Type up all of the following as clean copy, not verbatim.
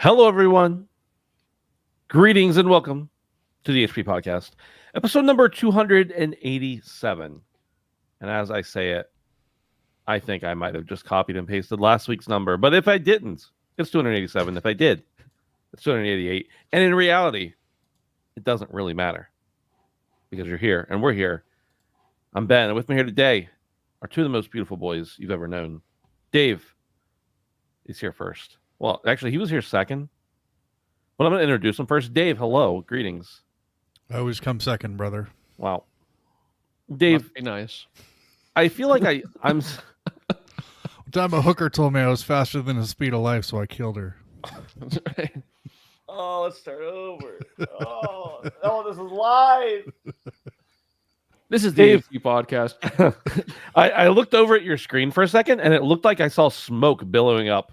Hello, everyone. Greetings and welcome to the HP Podcast, episode number 287. And as I say it, I think I might have just copied and pasted last week's number. But if I didn't, it's 287. If I did, it's 288. And in reality, it doesn't really matter because you're here and we're here. I'm Ben, and with me here today are two of the most beautiful boys you've ever known. Dave is here first. Well, actually, he was here second. But I'm going to introduce him first. Dave, hello. Greetings. I always come second, brother. Wow. Dave, must be nice. I feel like I'm... One time a hooker told me I was faster than the speed of life, so I killed her. That's right. Oh, let's start over. Oh, this is live. This is the Dave. HP podcast. I looked over at your screen for a second, and it looked like I saw smoke billowing up.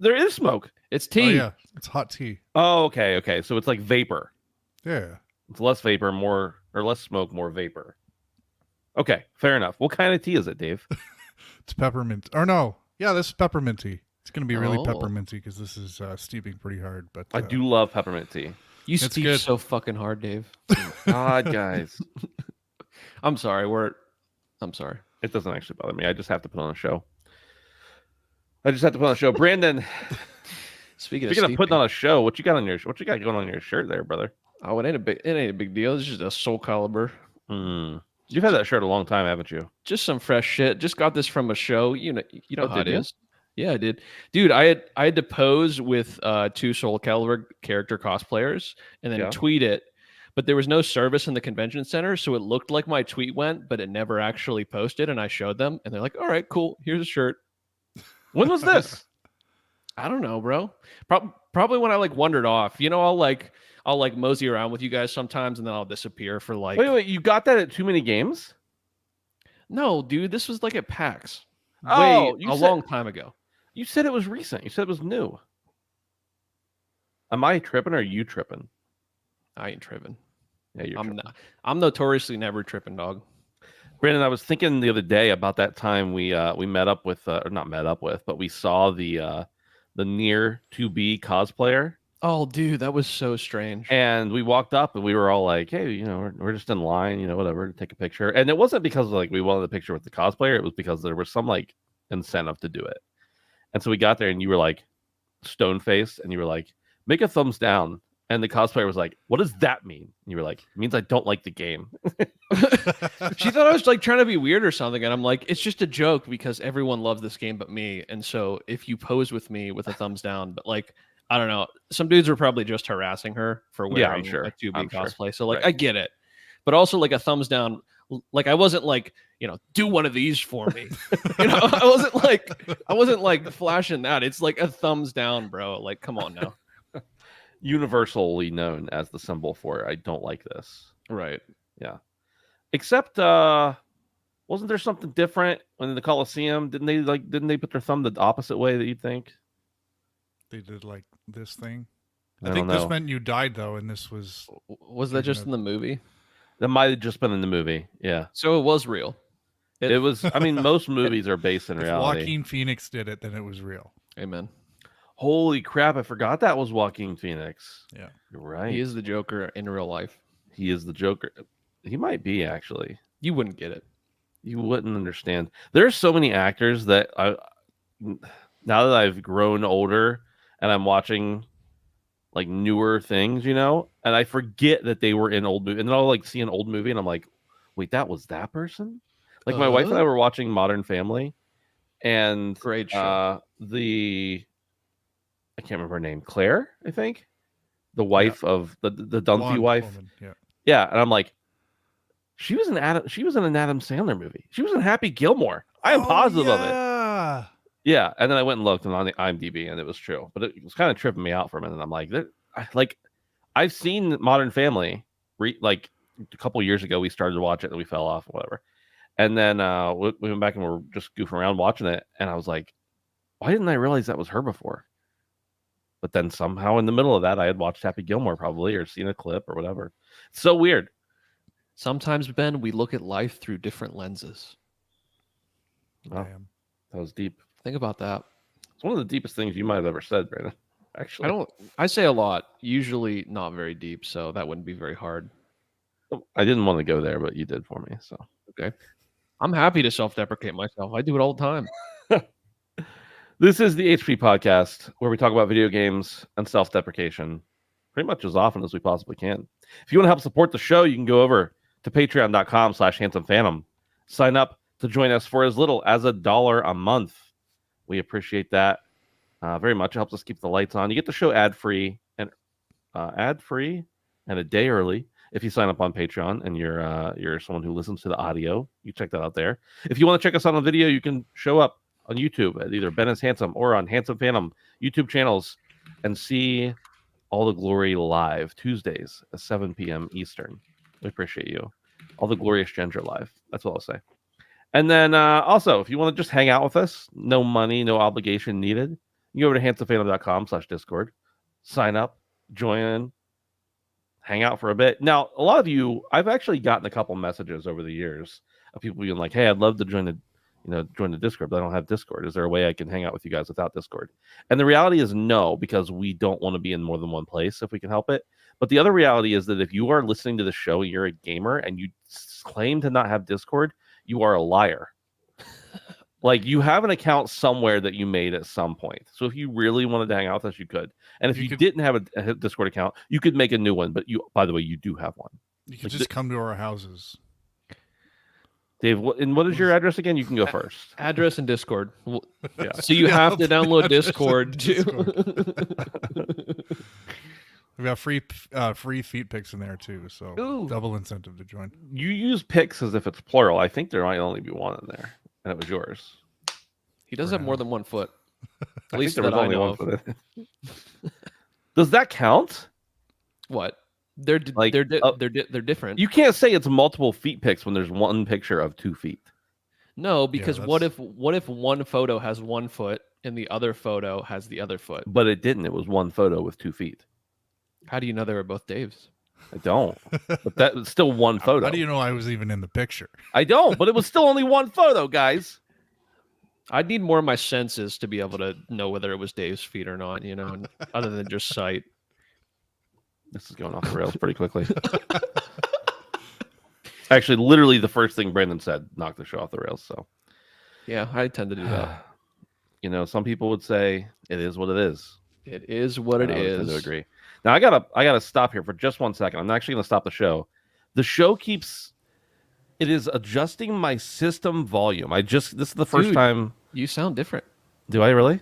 There is smoke. It's Oh, tea. yeah. It's hot tea. Oh, okay. So it's like vapor. Yeah. It's less vapor, more or less smoke, more vapor. Okay, fair enough. What kind of tea is it, Dave? It's peppermint. Or no. Yeah, this is peppermint tea. It's going to be really Oh. pepperminty because this is steeping pretty hard. But I do love peppermint tea. You It's steep good. so fucking hard, Dave. God, guys. I'm sorry. I'm sorry. It doesn't actually bother me. I just have to put on a show. Brandon, Speaking speaking of of putting on a show, what you got going on your shirt there, brother? oh, it ain't a big deal. It's just a Soul Calibur. You've had that shirt a long time, haven't you? Just some fresh shit. Just got this from a show. You know Oh, how it did you? is. Yeah, I did. Dude, I had to pose with two Soul Calibur character cosplayers and then Yeah. tweet it. But there was no service in the convention center, so it looked like my tweet went, but it never actually posted. And I showed them, and they're like, "All right, cool. Here's a shirt." When was this? I don't know, bro. Probably when I wandered off. You know, I'll mosey around with you guys sometimes, and then I'll disappear for Wait, you got that at Too Many Games? No, dude, this was at PAX. Oh, a long time ago. You said it was recent. You said it was new. Am I tripping or are you tripping? I ain't tripping. Yeah, you're tripping. I'm notoriously never tripping, dog. Brandon, I was thinking the other day about that time we met up with, or not met up with, but we saw the near 2B cosplayer. Oh, dude, that was so strange. And we walked up and we were all like, hey, we're just in line, whatever, to take a picture. And it wasn't because we wanted a picture with the cosplayer. It was because there was some incentive to do it. And so we got there and you were like stone faced and you were like, make a thumbs down. And the cosplayer was like, what does that mean? And you were like, it means I don't like the game. She thought I was trying to be weird or something, and I'm like, it's just a joke because everyone loves this game but me. And so if you pose with me with a thumbs down, but I don't know, some dudes were probably just harassing her for wearing I'm sure. a 2B I'm sure. cosplay. So Right. I get it, but also a thumbs down. I wasn't do one of these for me. I wasn't flashing that. It's a thumbs down, bro. Come on now. Universally known as the symbol for I don't like this. Right. Yeah. Except wasn't there something different when in the Coliseum? Didn't they put their thumb the opposite way that you'd think? They did this thing. I I think don't know. this meant you died, though, and this was... Was that just in the movie? That might have just been in the movie. Yeah. So it was real. It was, I mean, most movies are based in If reality. Joaquin Phoenix did it, then it was real. Amen. Holy crap, I forgot that was Joaquin Phoenix. Yeah. You're right. He is the Joker in real life. He is the Joker. He might be, actually. You wouldn't get it. You wouldn't understand. There's so many actors that now that I've grown older and I'm watching newer things, and I forget that they were in old movies. And then I'll see an old movie and I'm like, wait, that was that person? My wife and I were watching Modern Family, and Great show. I can't remember her name, Claire, I think, the wife of the Dunphy Blonde wife. woman, yeah. Yeah, and I'm like, she was in an Adam Sandler movie. She was in Happy Gilmore. I am positive of it. Yeah, and then I went and looked on the IMDb, and it was true. But it was kind of tripping me out for a minute. I'm like, I've seen Modern Family. A couple years ago, we started to watch it, and we fell off, or whatever. And then we went back and we're just goofing around watching it, and I was like, why didn't I realize that was her before? But then somehow in the middle of that, I had watched Happy Gilmore probably, or seen a clip or whatever. It's so weird. Sometimes, Ben, we look at life through different lenses. Wow. Damn. That was deep. Think about that. It's one of the deepest things you might have ever said, Brandon. actually. I say a lot, usually not very deep, so that wouldn't be very hard. I didn't want to go there, but you did for me. So Okay. I'm happy to self-deprecate myself. I do it all the time. this is the HP podcast where we talk about video games and self-deprecation pretty much as often as we possibly can. If you want to help support the show, you can go over to patreon.com/handsomephantom. Sign up to join us for as little as $1 a month. We appreciate that very much. It helps us keep the lights on. You get the show ad-free and a day early if you sign up on Patreon and you're someone who listens to the audio. You check that out there. If you want to check us out on video, you can show up on YouTube at either Ben is Handsome or on Handsome Phantom YouTube channels and see all the glory live Tuesdays at 7 p.m. Eastern. We appreciate you. All the glorious Ginger live. That's what I'll say. And then also, if you want to just hang out with us, no money, no obligation needed, you go over to handsomephantom.com/Discord, sign up, join in, hang out for a bit. Now, a lot of you, I've actually gotten a couple messages over the years of people being like, "Hey, I'd love to join the Discord, but I don't have Discord. Is there a way I can hang out with you guys without Discord?" And the reality is no, because we don't want to be in more than one place if we can help it. But the other reality is that if you are listening to the show, you're a gamer, and you claim to not have Discord, you are a liar. Like, you have an account somewhere that you made at some point. So if you really wanted to hang out with us, you could. And if you didn't have a Discord account, you could make a new one. But by the way, you do have one. You could just come to our houses. Dave, what is your address again? You can go first. Address and Discord. Well, Yeah. So you have to download Discord too. We've got free feet pics in there too, so Ooh. double incentive to join. You use pics as if it's plural. I think there might only be one in there, and it was yours. He does have more than 1 foot. At least there was that I only know one for it. Does that count? What? They're different. You can't say it's multiple feet pics when there's one picture of 2 feet. No, because what if one photo has 1 foot and the other photo has the other foot? But it didn't. It was one photo with 2 feet. How do you know they were both Dave's? I don't. But that's still one photo. How do you know I was even in the picture? I don't, but it was still only one photo, guys. I'd need more of my senses to be able to know whether it was Dave's feet or not, other than just sight. This is going off the rails pretty quickly. Actually, literally the first thing Brandon said knocked the show off the rails. So, yeah, I tend to do that. Some people would say it is what it is. It is what it is. I tend to agree. Now I gotta stop here for just 1 second. I'm actually gonna stop the show. The show it is adjusting my system volume. This is the first time. You sound different. Do I really?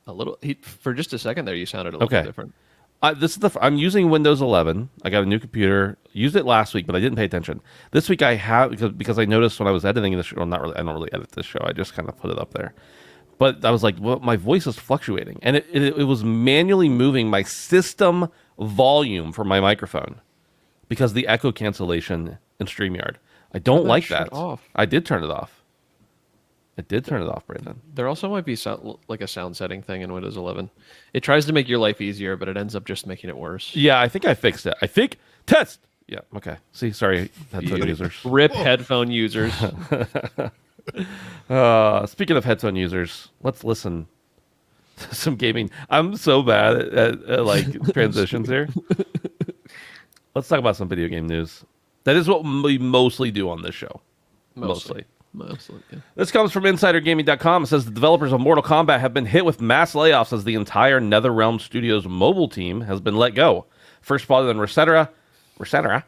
A little. For just a second there, you sounded a little different. I'm using Windows 11. I got a new computer. Used it last week, but I didn't pay attention. This week I have because I noticed when I was editing the show. Well, not really. I don't really edit this show. I just kind of put it up there. But I was like, well, my voice is fluctuating, and it was manually moving my system volume for my microphone because the echo cancellation in StreamYard. I don't like that. Off. I did turn it off. I did turn it off, Brandon. There also might be like a sound setting thing in Windows 11. It tries to make your life easier, but it ends up just making it worse. Yeah, I think I fixed it. Test. Yeah. Okay. See, sorry, headphone users. Rip headphone users. Speaking of headphone users, let's listen to some gaming. I'm so bad at like transitions here. Let's talk about some video game news. That is what we mostly do on this show. Mostly. Yeah. This comes from InsiderGaming.com. It says the developers of Mortal Kombat have been hit with mass layoffs as the entire Netherrealm Studios mobile team has been let go. First spotted on Resetera.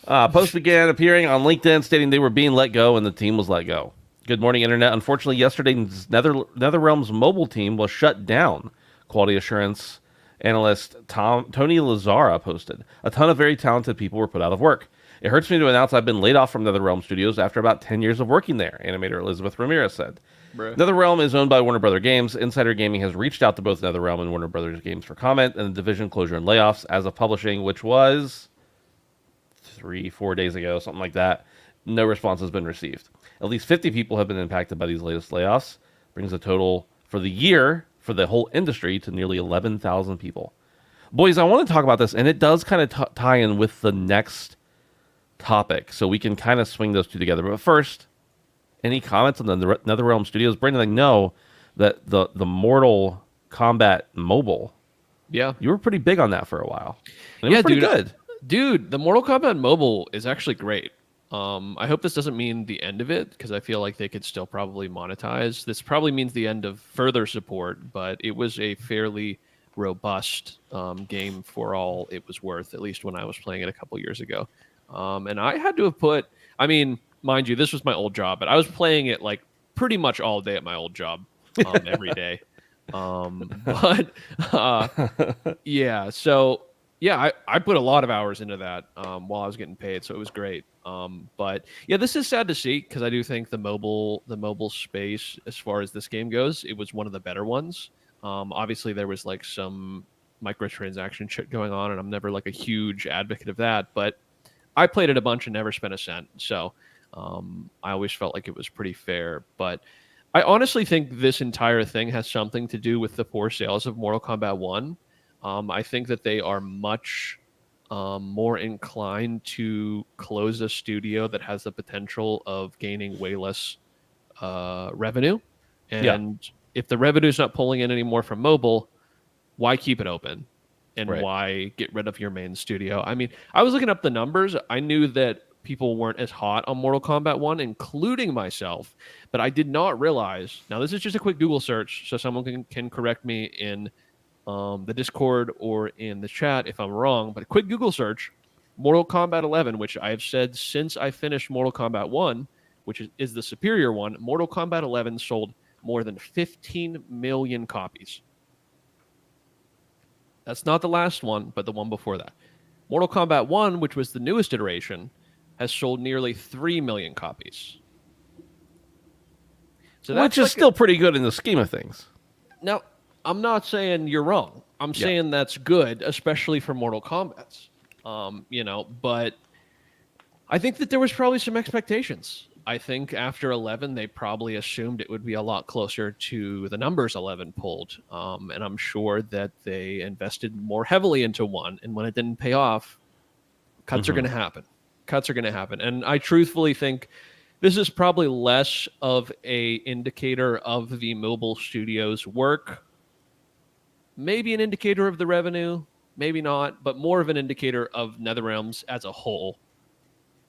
Posts began appearing on LinkedIn stating they were being let go and the team was let go. Good morning, Internet. Unfortunately, yesterday's Netherrealm's mobile team was shut down. Quality assurance analyst Tony Lazara posted. A ton of very talented people were put out of work. It hurts me to announce I've been laid off from Netherrealm Studios after about 10 years of working there, animator Elizabeth Ramirez said. Bruh. Netherrealm is owned by Warner Bros. Games. Insider Gaming has reached out to both Netherrealm and Warner Bros. Games for comment and the division closure and layoffs as of publishing, which was 3-4 days ago, something like that. No response has been received. At least 50 people have been impacted by these latest layoffs. Brings the total for the year for the whole industry to nearly 11,000 people. Boys, I want to talk about this, and it does kind of tie in with the next topic, so we can kind of swing those two together. But first, any comments on the Netherrealm Studios? Brandon, I know that the Mortal Kombat mobile Yeah. You were pretty big on that for a while. And it Yeah, was pretty dude. good. Dude, the Mortal Kombat mobile is actually great. I hope this doesn't mean the end of it because I feel like they could still probably monetize. This probably means the end of further support, but it was a fairly robust game for all it was worth, at least when I was playing it a couple years ago. And I had to have put, I mean, mind you, this was my old job, but I was playing it like pretty much all day at my old job every day. But yeah, so yeah, I put a lot of hours into that while I was getting paid, so it was great. But yeah, this is sad to see because I do think the mobile space, as far as this game goes, it was one of the better ones. Obviously, there was like some microtransaction shit going on, and I'm never like a huge advocate of that. But I played it a bunch and never spent a cent, so I always felt like it was pretty fair. But I honestly think this entire thing has something to do with the poor sales of Mortal Kombat 1. I think that they are much more inclined to close a studio that has the potential of gaining way less revenue. Yeah. And if the revenue is not pulling in anymore from mobile, why keep it open? And Right. why get rid of your main studio? I mean, I was looking up the numbers. I knew that people weren't as hot on Mortal Kombat 1, including myself, but I did not realize. Now, this is just a quick Google search, so someone can correct me in the Discord or in the chat if I'm wrong, but a quick Google search, Mortal Kombat 11, which I have said since I finished Mortal Kombat 1, which is the superior one, Mortal Kombat 11 sold more than 15 million copies. That's not the last one, but the one before that. Mortal Kombat 1, which was the newest iteration, has sold nearly 3 million copies. So Which is still pretty good in the scheme of things. Now, I'm not saying you're wrong. I'm saying that's good, especially for Mortal Kombat's. But I think that there was probably some expectations. I think after 11, they probably assumed it would be a lot closer to the numbers 11 pulled. And I'm sure that they invested more heavily into 1. And when it didn't pay off, cuts are going to happen. Cuts are going to happen. And I truthfully think this is probably less of a indicator of the mobile studio's work, maybe an indicator of the revenue, maybe not, but more of an indicator of Netherrealms as a whole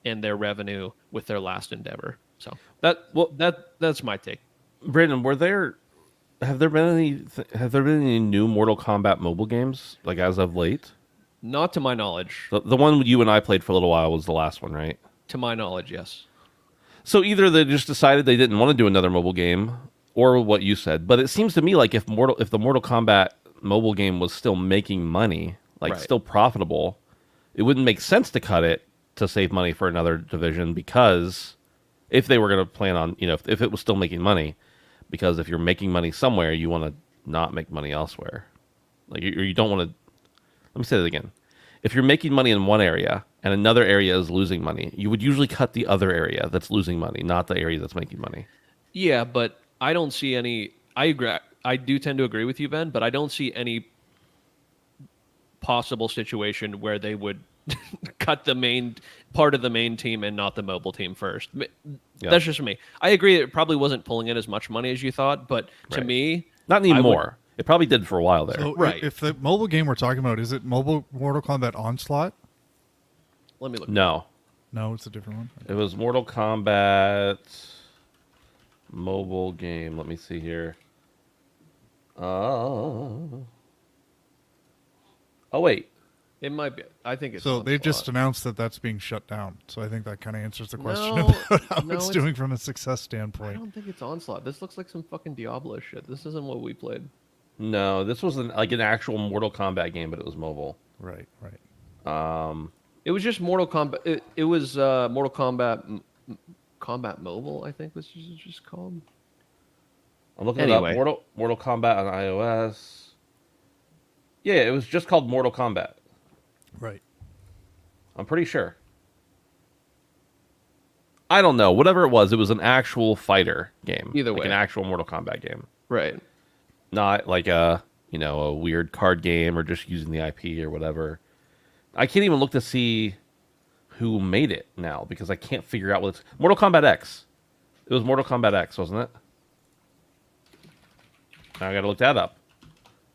and their revenue with their last endeavor. So that's my take. Brandon, have there been any new Mortal Kombat mobile games like as of late? Not to my knowledge. The one you and I played for a little while was the last one, right? To my knowledge, yes. So either they just decided they didn't want to do another mobile game, or what you said. But it seems to me like if the Mortal Kombat mobile game was still making money, like still profitable, it wouldn't make sense to cut it to save money for another division, because if they were going to plan on, if it was still making money, because if you're making money somewhere, you want to not make money elsewhere. Like you don't want to. Let me say that again. If you're making money in one area and another area is losing money, you would usually cut the other area that's losing money, not the area that's making money. Yeah, but I don't see any. I agree. I do tend to agree with you, Ben, but I don't see any possible situation where they would cut the main part of the main team and not the mobile team first. That's just me. I agree. It probably wasn't pulling in as much money as you thought, but to me, not anymore. It probably did for a while there. So Right. if the mobile game we're talking about, is it mobile Mortal Kombat Onslaught? Let me look. No, No, it's a different one. it was Mortal Kombat mobile game. Let me see here. Oh wait. It might be. I think it's. So they Onslaught. just announced that that's being shut down. So I think that kind of answers the question No, about how no, it's it's- doing from a success I standpoint. don't think it's Onslaught. This looks like some fucking Diablo shit. This isn't what we played. No, this was an actual Mortal Kombat game, but it was mobile. Right, right. It was just Mortal Kombat. It was Mortal Kombat Combat Mobile, I think was just called. I'm looking Anyway. it up. Mortal Kombat on iOS. Yeah, it was just called Mortal Kombat. Right. I'm pretty sure. I don't know. Whatever it was an actual fighter game. Either like way. an actual Mortal Kombat game. Right. Not like a weird card game or just using the IP or whatever. I can't even look to see who made it now because I can't figure out what it's Mortal Kombat X. It was Mortal Kombat X, wasn't it? Now I gotta look that up.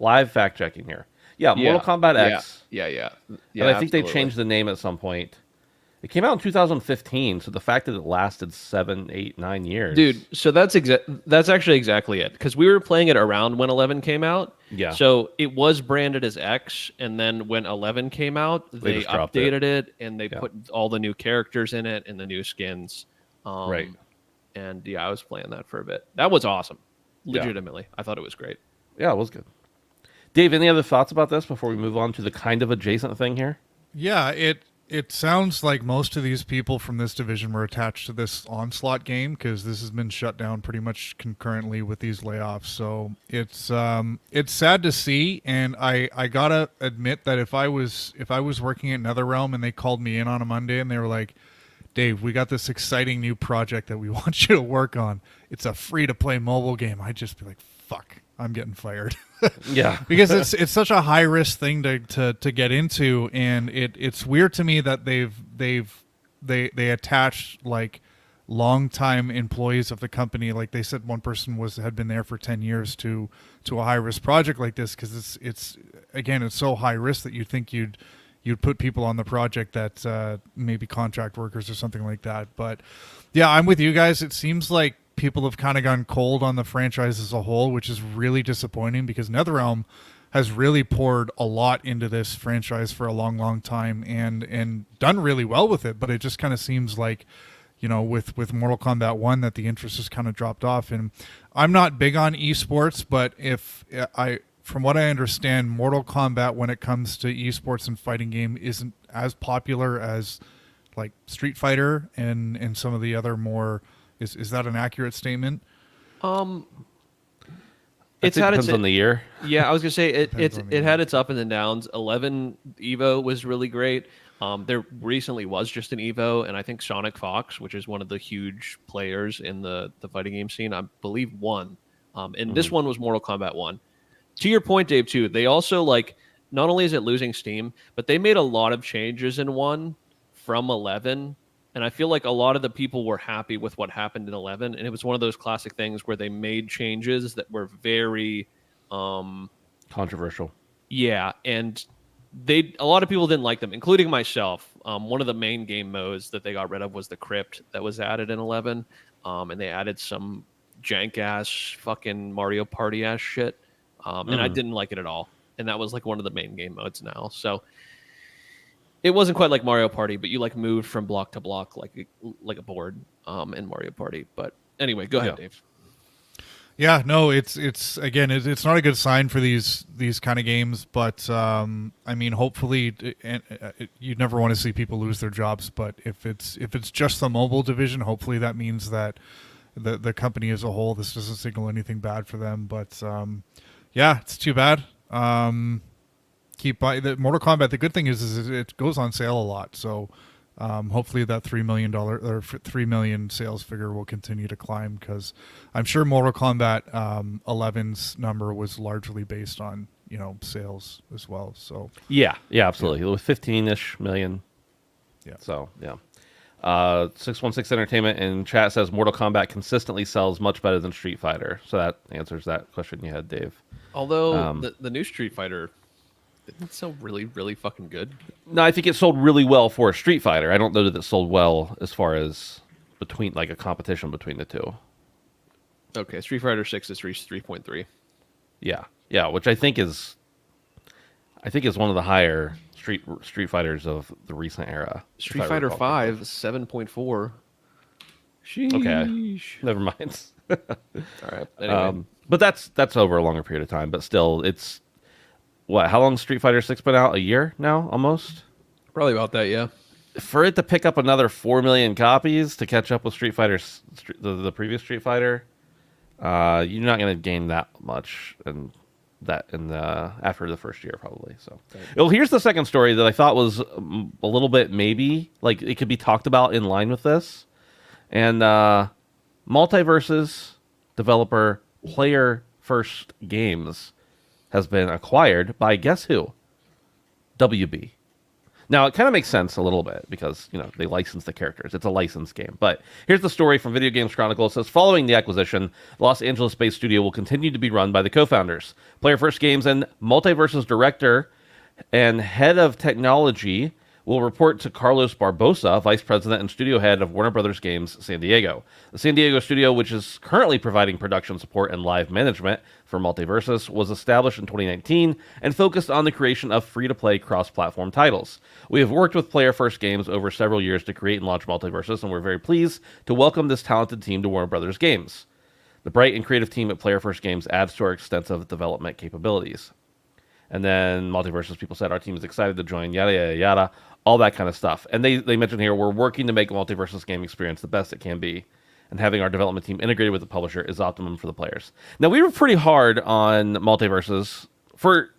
Live fact checking here. Yeah, Mortal Kombat X. Yeah. And I think they changed the name at some point. It came out in 2015, so the fact that it lasted 7, 8, 9 years. Dude, so that's actually exactly it. Because we were playing it around when 11 came out. Yeah. So it was branded as X, and then when 11 came out, they just dropped updated it and they put all the new characters in it and the new skins. Right. And yeah, I was playing that for a bit. That was awesome. Legitimately. I thought it was great. Yeah, it was good. Dave, any other thoughts about this before we move on to the kind of adjacent thing here? Yeah, it sounds like most of these people from this division were attached to this Onslaught game because this has been shut down pretty much concurrently with these layoffs. So it's sad to see, and I gotta admit that if I was working at Netherrealm and they called me in on a Monday and they were like, Dave, we got this exciting new project that we want you to work on. It's a free-to-play mobile game. I'd just be like, fuck, I'm getting fired. Yeah. Because it's such a high risk thing to get into, and it's weird to me that they attached like longtime employees of the company, like they said one person had been there for 10 years to a high risk project like this, because it's again, it's so high risk that you think you'd put people on the project that maybe contract workers or something like that. But yeah, I'm with you guys. It seems like people have kind of gone cold on the franchise as a whole, which is really disappointing because NetherRealm has really poured a lot into this franchise for a long, long time and done really well with it. But it just kind of seems like, you know, with Mortal Kombat 1 that the interest has kind of dropped off. And I'm not big on esports, but from what I understand, Mortal Kombat, when it comes to esports and fighting game, isn't as popular as like Street Fighter and some of the other more. Is that an accurate statement? It's had depends on the year. Yeah, I was gonna say it had its up and downs. 11 Evo was really great. There recently was just an Evo, and I think Sonic Fox, which is one of the huge players in the fighting game scene, I believe won. And this one was Mortal Kombat 1. To your point, Dave, too, they also, like, not only is it losing steam, but they made a lot of changes in 1 from 11. And I feel like a lot of the people were happy with what happened in 11. And it was one of those classic things where they made changes that were very controversial. Yeah. And a lot of people didn't like them, including myself. One of the main game modes that they got rid of was the crypt that was added in 11. And they added some jank ass fucking Mario Party ass shit. And I didn't like it at all. And that was like one of the main game modes now. So it wasn't quite like Mario Party, but you like moved from block to block like a board in Mario Party. But anyway, go ahead, Dave. Yeah, no, it's again, it's not a good sign for these kind of games. But I mean, hopefully, you'd never want to see people lose their jobs. But if it's just the mobile division, hopefully that means that the company as a whole, this doesn't signal anything bad for them. But yeah, it's too bad. Keep buying the Mortal Kombat. The good thing is it goes on sale a lot. So hopefully that $3 million or 3 million sales figure will continue to climb, because I'm sure Mortal Kombat 11's number was largely based on, you know, sales as well. So yeah, absolutely. It was 15-ish million. Yeah. So yeah. 616 Entertainment in chat says Mortal Kombat consistently sells much better than Street Fighter. So that answers that question you had, Dave. Although the new Street Fighter didn't sell really, really fucking good. No, I think it sold really well for a Street Fighter. I don't know that it sold well as far as between like a competition between the two. Okay, Street Fighter 6 has reached 3.3. Yeah, which I think is one of the higher Street Fighters of the recent era. Street Fighter 5 7.4. Sheesh. Okay, never mind. All right. Anyway. But that's over a longer period of time. But still, it's what? How long has Street Fighter 6 been out? A year now, almost. Probably about that, yeah. For it to pick up another 4 million copies to catch up with Street Fighter, the previous Street Fighter, you're not going to gain that much after the first year, probably. So, well, here's the second story that I thought was a little bit maybe like it could be talked about in line with this, and Multiversus developer Player First Games has been acquired by guess who? WB. Now, it kind of makes sense a little bit because, they license the characters. It's a licensed game. But here's the story from Video Games Chronicle. It says, following the acquisition, the Los Angeles-based studio will continue to be run by the co-founders. Player First Games and Multiversus director and head of technology will report to Carlos Barbosa, vice president and studio head of Warner Brothers Games San Diego. The San Diego studio, which is currently providing production support and live management for Multiversus, was established in 2019 and focused on the creation of free-to-play cross-platform titles. We have worked with Player First Games over several years to create and launch Multiversus, and we're very pleased to welcome this talented team to Warner Brothers Games. The bright and creative team at Player First Games adds to our extensive development capabilities. And then Multiversus people said, our team is excited to join, yada, yada, yada, all that kind of stuff. And they mentioned here, we're working to make Multiversus game experience the best it can be. And having our development team integrated with the publisher is optimum for the players. Now, we were pretty hard on Multiversus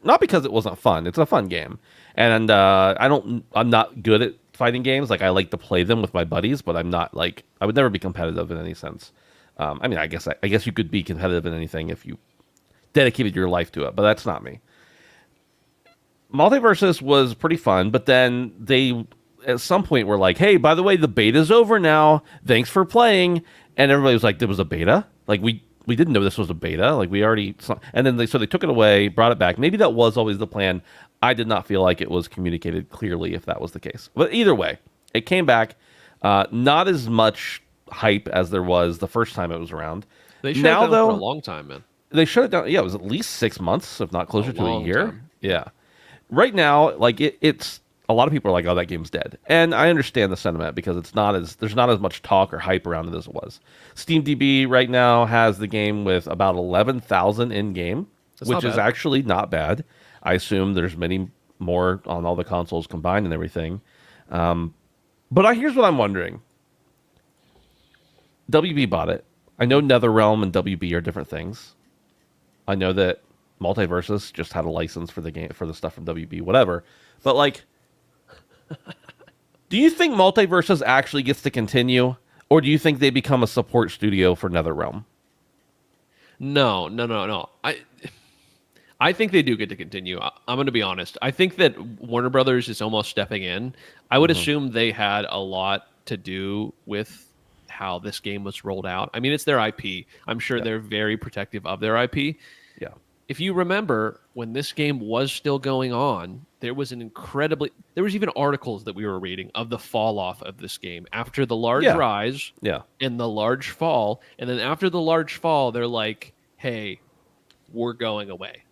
not because it wasn't fun. It's a fun game. And I'm not good at fighting games. Like, I like to play them with my buddies, but I'm not I would never be competitive in any sense. I guess you could be competitive in anything if you dedicated your life to it, but that's not me. Multiversus was pretty fun, but then they at some point were like, hey, by the way, the beta's over now. Thanks for playing. And everybody was like, there was a beta? Like, we didn't know this was a beta. Like, we already saw. And then they took it away, brought it back. Maybe that was always the plan. I did not feel like it was communicated clearly if that was the case. But either way, it came back. Not as much hype as there was the first time it was around. They shut it down for a long time, man. They shut it down. Yeah, it was at least 6 months, if not closer to a year. Time. Yeah. Right now, it's a lot of people are like, oh, that game's dead. And I understand the sentiment because there's not as much talk or hype around it as it was. SteamDB right now has the game with about 11,000 in game, which is actually not bad. I assume there's many more on all the consoles combined and everything. But here's what I'm wondering. WB bought it. I know Netherrealm and WB are different things. I know that Multiversus just had a license for the game, for the stuff from WB, whatever. But do you think Multiversus actually gets to continue, or do you think they become a support studio for Netherrealm? No. I think they do get to continue. I'm going to be honest. I think that Warner Brothers is almost stepping in. I would assume they had a lot to do with how this game was rolled out. I mean, it's their IP. I'm sure they're very protective of their IP. Yeah. If you remember, when this game was still going on, there was even articles that we were reading of the fall off of this game after the large rise and the large fall. And then after the large fall, they're like, hey, we're going away,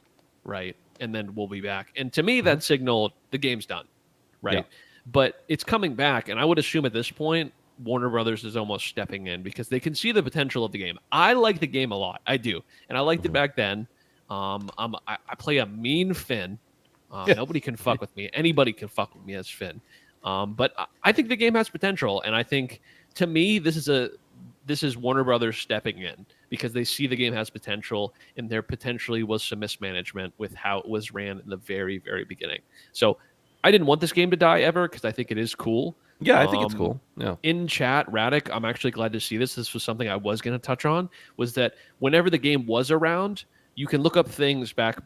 right? And then we'll be back. And to me, that signaled the game's done, right? Yeah. But it's coming back. And I would assume at this point, Warner Brothers is almost stepping in because they can see the potential of the game. I like the game a lot. I do. And I liked it back then. I play a mean Finn. Nobody can fuck with me. Anybody can fuck with me as Finn. But I think the game has potential, and I think to me this is Warner Brothers stepping in because they see the game has potential, and there potentially was some mismanagement with how it was ran in the very, very beginning. So I didn't want this game to die ever because I think it is cool. Yeah, I think it's cool. Yeah. In chat, Radic, I'm actually glad to see this. This was something I was going to touch on, was that whenever the game was around, you can look up things back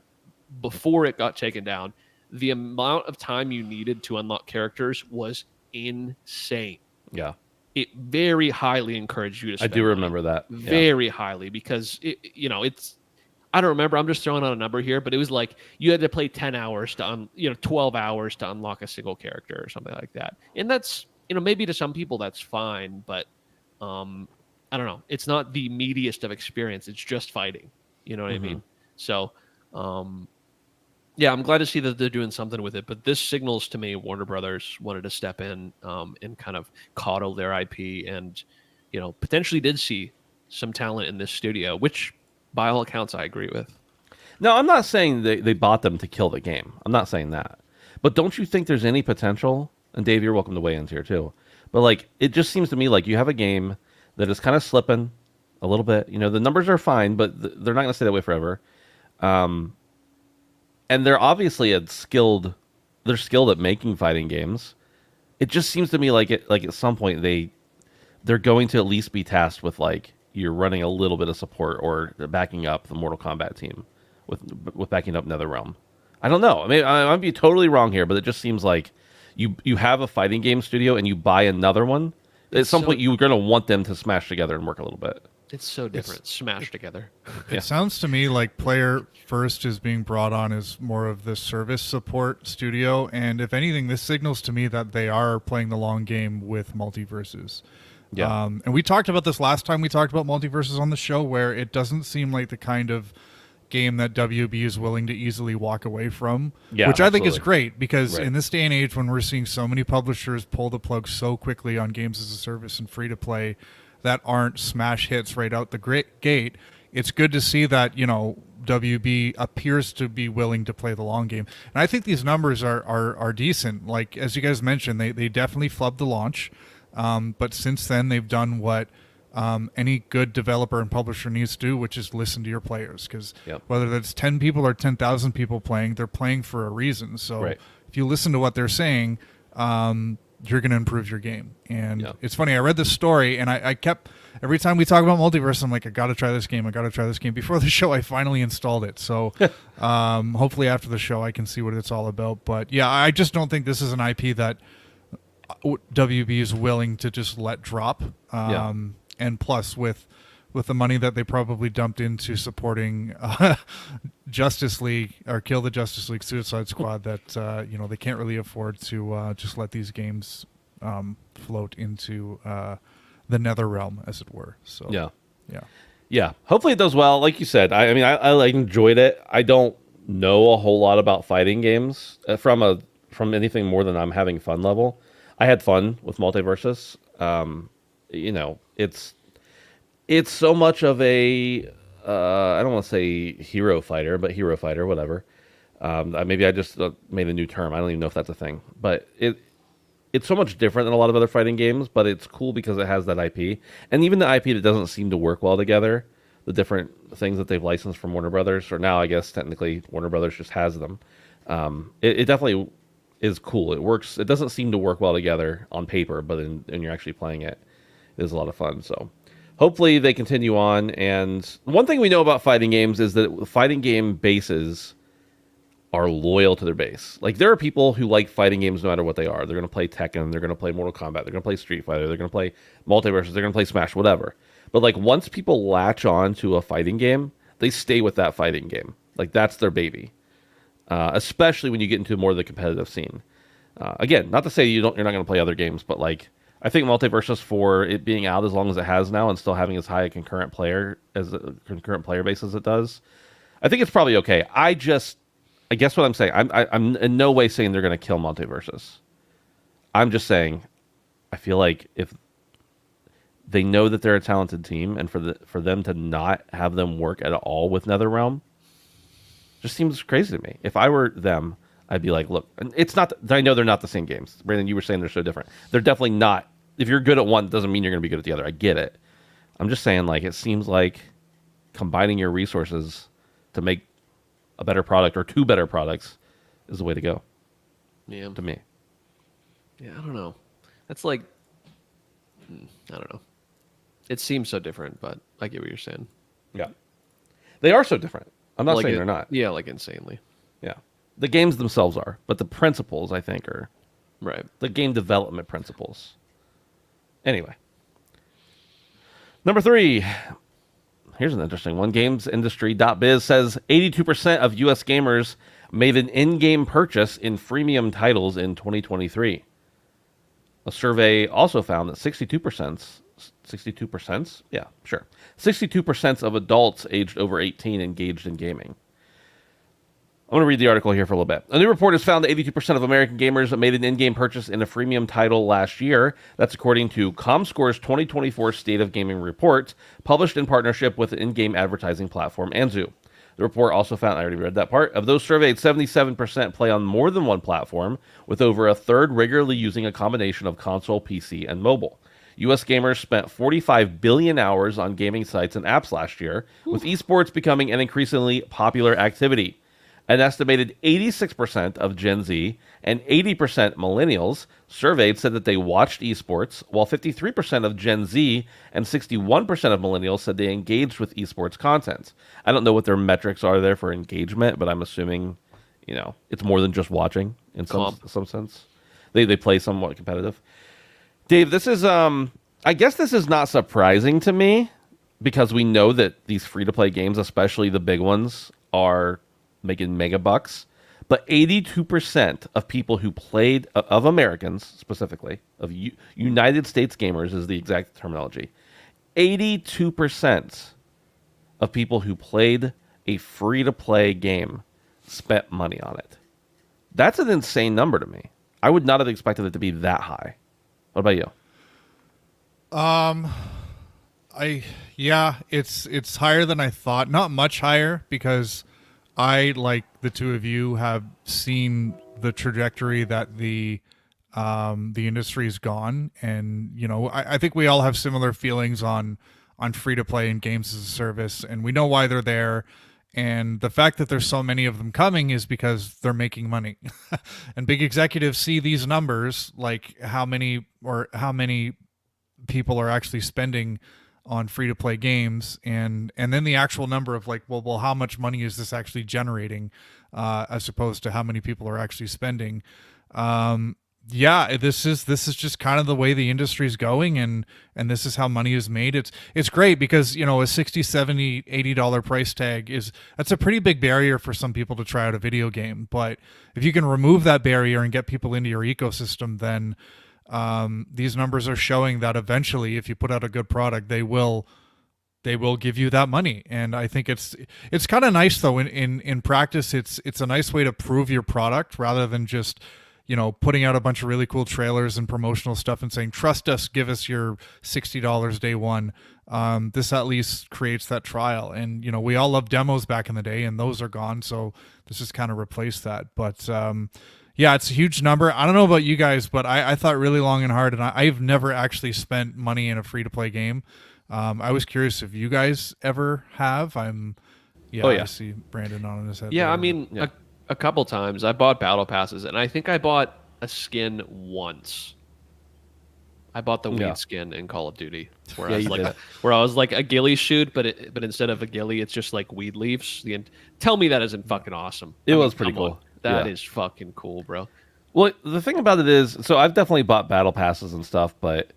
before it got taken down. The amount of time you needed to unlock characters was insane. Yeah. It very highly encouraged you to spend I do remember that. Very highly because, it's... I don't remember. I'm just throwing out a number here, but it was like you had to play 10 hours to 12 hours to unlock a single character or something like that. And that's, maybe to some people that's fine, but I don't know. It's not the meatiest of experience. It's just fighting. You know what I mean? So, I'm glad to see that they're doing something with it, but this signals to me Warner Brothers wanted to step in and kind of coddle their IP and, potentially did see some talent in this studio, which by all accounts, I agree with. No, I'm not saying they bought them to kill the game. I'm not saying that. But don't you think there's any potential? And Dave, you're welcome to weigh in here too. But it just seems to me like you have a game that is kind of slipping a little bit. The numbers are fine, but they're not going to stay that way forever. And they're obviously skilled at making fighting games. It just seems to me like at some point they're going to at least be tasked with you're running a little bit of support or backing up the Mortal Kombat team with backing up Netherrealm. I don't know. I mean, I might be totally wrong here, but it just seems like you have a fighting game studio and you buy another one, at some point you're going to want them to smash together and work a little bit. It's so different. Smashed together. It sounds to me like Player First is being brought on as more of the service support studio, and if anything, this signals to me that they are playing the long game with Multiversus. Yeah. And we talked about this last time we talked about Multiversus on the show, where it doesn't seem like the kind of game that WB is willing to easily walk away from, which I think is great, because in this day and age when we're seeing so many publishers pull the plug so quickly on games as a service and free to play that aren't smash hits right out the gate, it's good to see that, you know, WB appears to be willing to play the long game. And I think these numbers are decent. Like, as you guys mentioned, they definitely flubbed the launch. But since then, they've done what any good developer and publisher needs to do, which is listen to your players. Because whether that's 10 people or 10,000 people playing, they're playing for a reason. So if you listen to what they're saying, you're going to improve your game. And it's funny, I read this story, and I kept, every time we talk about Multiverse, I'm like, I got to try this game. Before the show, I finally installed it. So hopefully after the show, I can see what it's all about. But yeah, I just don't think this is an IP that WB is willing to just let drop. And plus, with the money that they probably dumped into supporting Justice League or Kill the Justice League Suicide Squad, that you know, they can't really afford to just let these games float into the Netherrealm, as it were. So yeah. Hopefully it does well. Like you said, I mean, I like enjoyed it. I don't know a whole lot about fighting games from anything more than I'm having fun level. I had fun with Multiversus. You know, it's so much of a I don't want to say hero fighter, but hero fighter, whatever. Maybe I just made a new term. I don't even know if that's a thing, but it's so much different than a lot of other fighting games. But it's cool because it has that IP, and even the IP that doesn't seem to work well together. The different things that they've licensed from Warner Brothers, or now I guess technically Warner Brothers just has them. It definitely is cool. It works. It doesn't seem to work well together on paper, but when you're actually playing it, it is a lot of fun. So hopefully they continue on. And one thing we know about fighting games is that fighting game bases are loyal to their base. Like, there are people who like fighting games no matter what they are. They're going to play Tekken, they're going to play Mortal Kombat, they're going to play Street Fighter, they're going to play Multiversus, they're going to play Smash, whatever. But like, once people latch on to a fighting game, they stay with that fighting game. Like, that's their baby. Especially when you get into more of the competitive scene. Again, not to say you're not going to play other games, but like, I think Multiversus, for it being out as long as it has now and still having as high a concurrent player base as it does, I think it's probably okay. I guess what I'm saying, I'm in no way saying they're going to kill Multiversus. I'm just saying, I feel like if they know that they're a talented team, and for them to not have them work at all with NetherRealm, just seems crazy to me. If I were them, I'd be like, look, it's not. I know they're not the same games. Brandon, you were saying they're so different. They're definitely not. If you're good at one, doesn't mean you're going to be good at the other. I get it. I'm just saying, like, it seems like combining your resources to make a better product or two better products is the way to go. Yeah. To me. Yeah, I don't know. That's like, I don't know. It seems so different, but I get what you're saying. Yeah. They are so different. I'm not like saying they're not. Yeah, like insanely. Yeah. The games themselves are, but the principles, I think, are right. The game development principles. Anyway. Number 3. Here's an interesting one. GamesIndustry.biz says 82% of U.S. gamers made an in-game purchase in freemium titles in 2023. A survey also found that 62%? Yeah, sure. 62% of adults aged over 18 engaged in gaming. I'm going to read the article here for a little bit. A new report has found that 82% of American gamers made an in-game purchase in a freemium title last year. That's according to ComScore's 2024 State of Gaming report, published in partnership with the in-game advertising platform Anzu. The report also found, I already read that part, of those surveyed, 77% play on more than one platform, with over a third regularly using a combination of console, PC, and mobile. U.S. gamers spent 45 billion hours on gaming sites and apps last year, with esports becoming an increasingly popular activity. An estimated 86% of Gen Z and 80% millennials surveyed said that they watched esports, while 53% of Gen Z and 61% of millennials said they engaged with esports content. I don't know what their metrics are there for engagement, but I'm assuming, it's more than just watching in some sense. They play somewhat competitive. Dave, this is I guess this is not surprising to me because we know that these free to play games, especially the big ones, are making mega bucks. But 82% of people who played, of Americans specifically, of United States gamers is the exact terminology. 82% of people who played a free to play game spent money on it. That's an insane number to me. I would not have expected it to be that high. What about you? It's higher than I thought. Not much higher because I, like the two of you, have seen the trajectory that the industry's gone, and I think we all have similar feelings on free to play and games as a service, and we know why they're there. And the fact that there's so many of them coming is because they're making money. And big executives see these numbers, like how many people are actually spending on free to play games, and then the actual number of like, well, how much money is this actually generating, as opposed to how many people are actually spending. This is just kind of the way the industry's going, and this is how money is made. It's great because, a $60, $70, $80 price tag that's a pretty big barrier for some people to try out a video game. But if you can remove that barrier and get people into your ecosystem, then these numbers are showing that eventually, if you put out a good product, they will give you that money. And I think it's kind of nice though. In practice, it's a nice way to prove your product rather than just putting out a bunch of really cool trailers and promotional stuff and saying, trust us, give us your $60 day one. This at least creates that trial. And, we all loved demos back in the day, and those are gone. So this has kind of replaced that. But it's a huge number. I don't know about you guys, but I thought really long and hard, and I've never actually spent money in a free-to-play game. I was curious if you guys ever have. I see Brandon on his head. Yeah, there. I mean, a couple times I bought battle passes, and I think I bought a skin once. I bought the weed skin in Call of Duty, where I was like a ghillie shoot, but instead of a ghillie, it's just like weed leaves. Tell me that isn't fucking awesome. It was pretty cool. That is fucking cool, bro. Well, the thing about it is, so I've definitely bought battle passes and stuff, but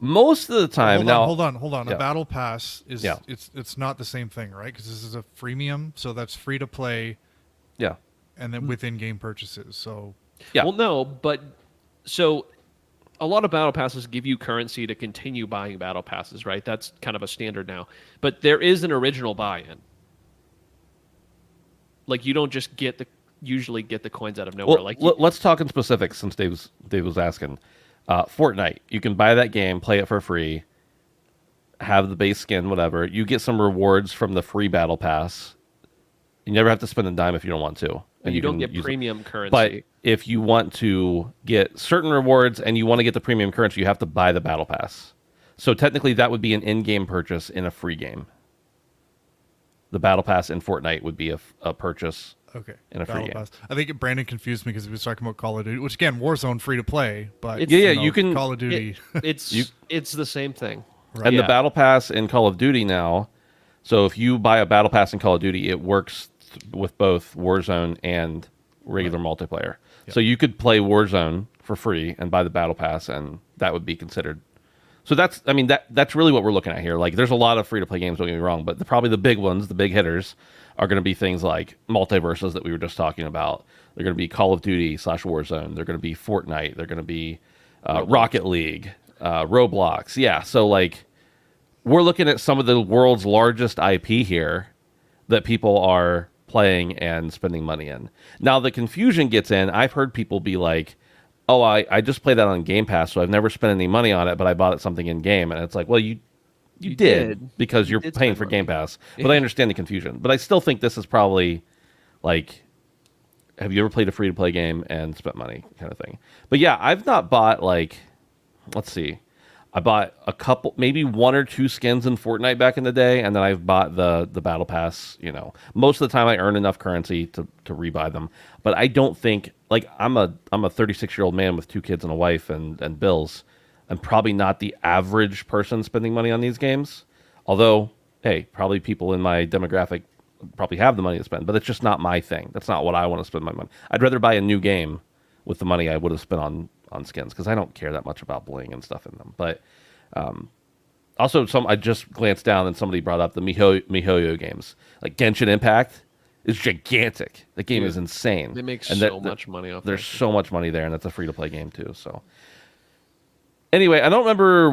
most of the time hold on. Yeah. A battle pass is Yeah. it's not the same thing, right? Because this is a freemium, so that's free to play. Yeah. And then within game purchases. So yeah. Well, no, but so a lot of battle passes give you currency to continue buying battle passes, right? That's kind of a standard now. But there is an original buy-in. Like, you don't just usually get the coins out of nowhere. Let's talk in specifics, since Dave was asking. Fortnite, you can buy that game, play it for free, have the base skin, whatever. You get some rewards from the free battle pass. You never have to spend a dime if you don't want to. And you don't get premium currency. But if you want to get certain rewards and you want to get the premium currency, you have to buy the battle pass. So technically that would be an in-game purchase in a free game. The battle pass in Fortnite would be a purchase in a free game. I think Brandon confused me because he was talking about Call of Duty, which again, Warzone free to play, but you can Call of Duty. It's the same thing. Right. And the battle pass in Call of Duty now, so if you buy a battle pass in Call of Duty, it works with both Warzone and regular multiplayer. Yep. So you could play Warzone for free and buy the battle pass, and that would be considered. So that's really what we're looking at here. Like, there's a lot of free to play games, don't get me wrong, but probably the big ones, the big hitters, are going to be things like Multiversus that we were just talking about. They're going to be Call of Duty / Warzone. They're going to be Fortnite. They're going to be Rocket League, Roblox. Yeah. So like, we're looking at some of the world's largest IP here that people are playing and spending money in. Now the confusion gets in. I've heard people be like, oh, I just play that on Game Pass, so I've never spent any money on it, but I bought it something in game. And it's like, well, you did because you're paying for Game Pass. But I understand the confusion. But I still think this is probably like, have you ever played a free to play game and spent money kind of thing? But yeah, I've not bought like, let's see. I bought a couple, maybe one or two skins in Fortnite back in the day, and then I've bought the battle pass. Most of the time I earn enough currency to rebuy them. But I don't think, like, I'm a 36-year-old man with 2 kids and a wife and bills. I'm probably not the average person spending money on these games. Although, hey, probably people in my demographic probably have the money to spend, but it's just not my thing. That's not what I want to spend my money. I'd rather buy a new game with the money I would have spent on on skins because I don't care that much about bling and stuff in them. But also, I just glanced down and somebody brought up the MiHoYo games. Like Genshin Impact is gigantic. The game is insane. They make and so much money off. There's so much money there, and that's a free to play game too. So anyway, I don't remember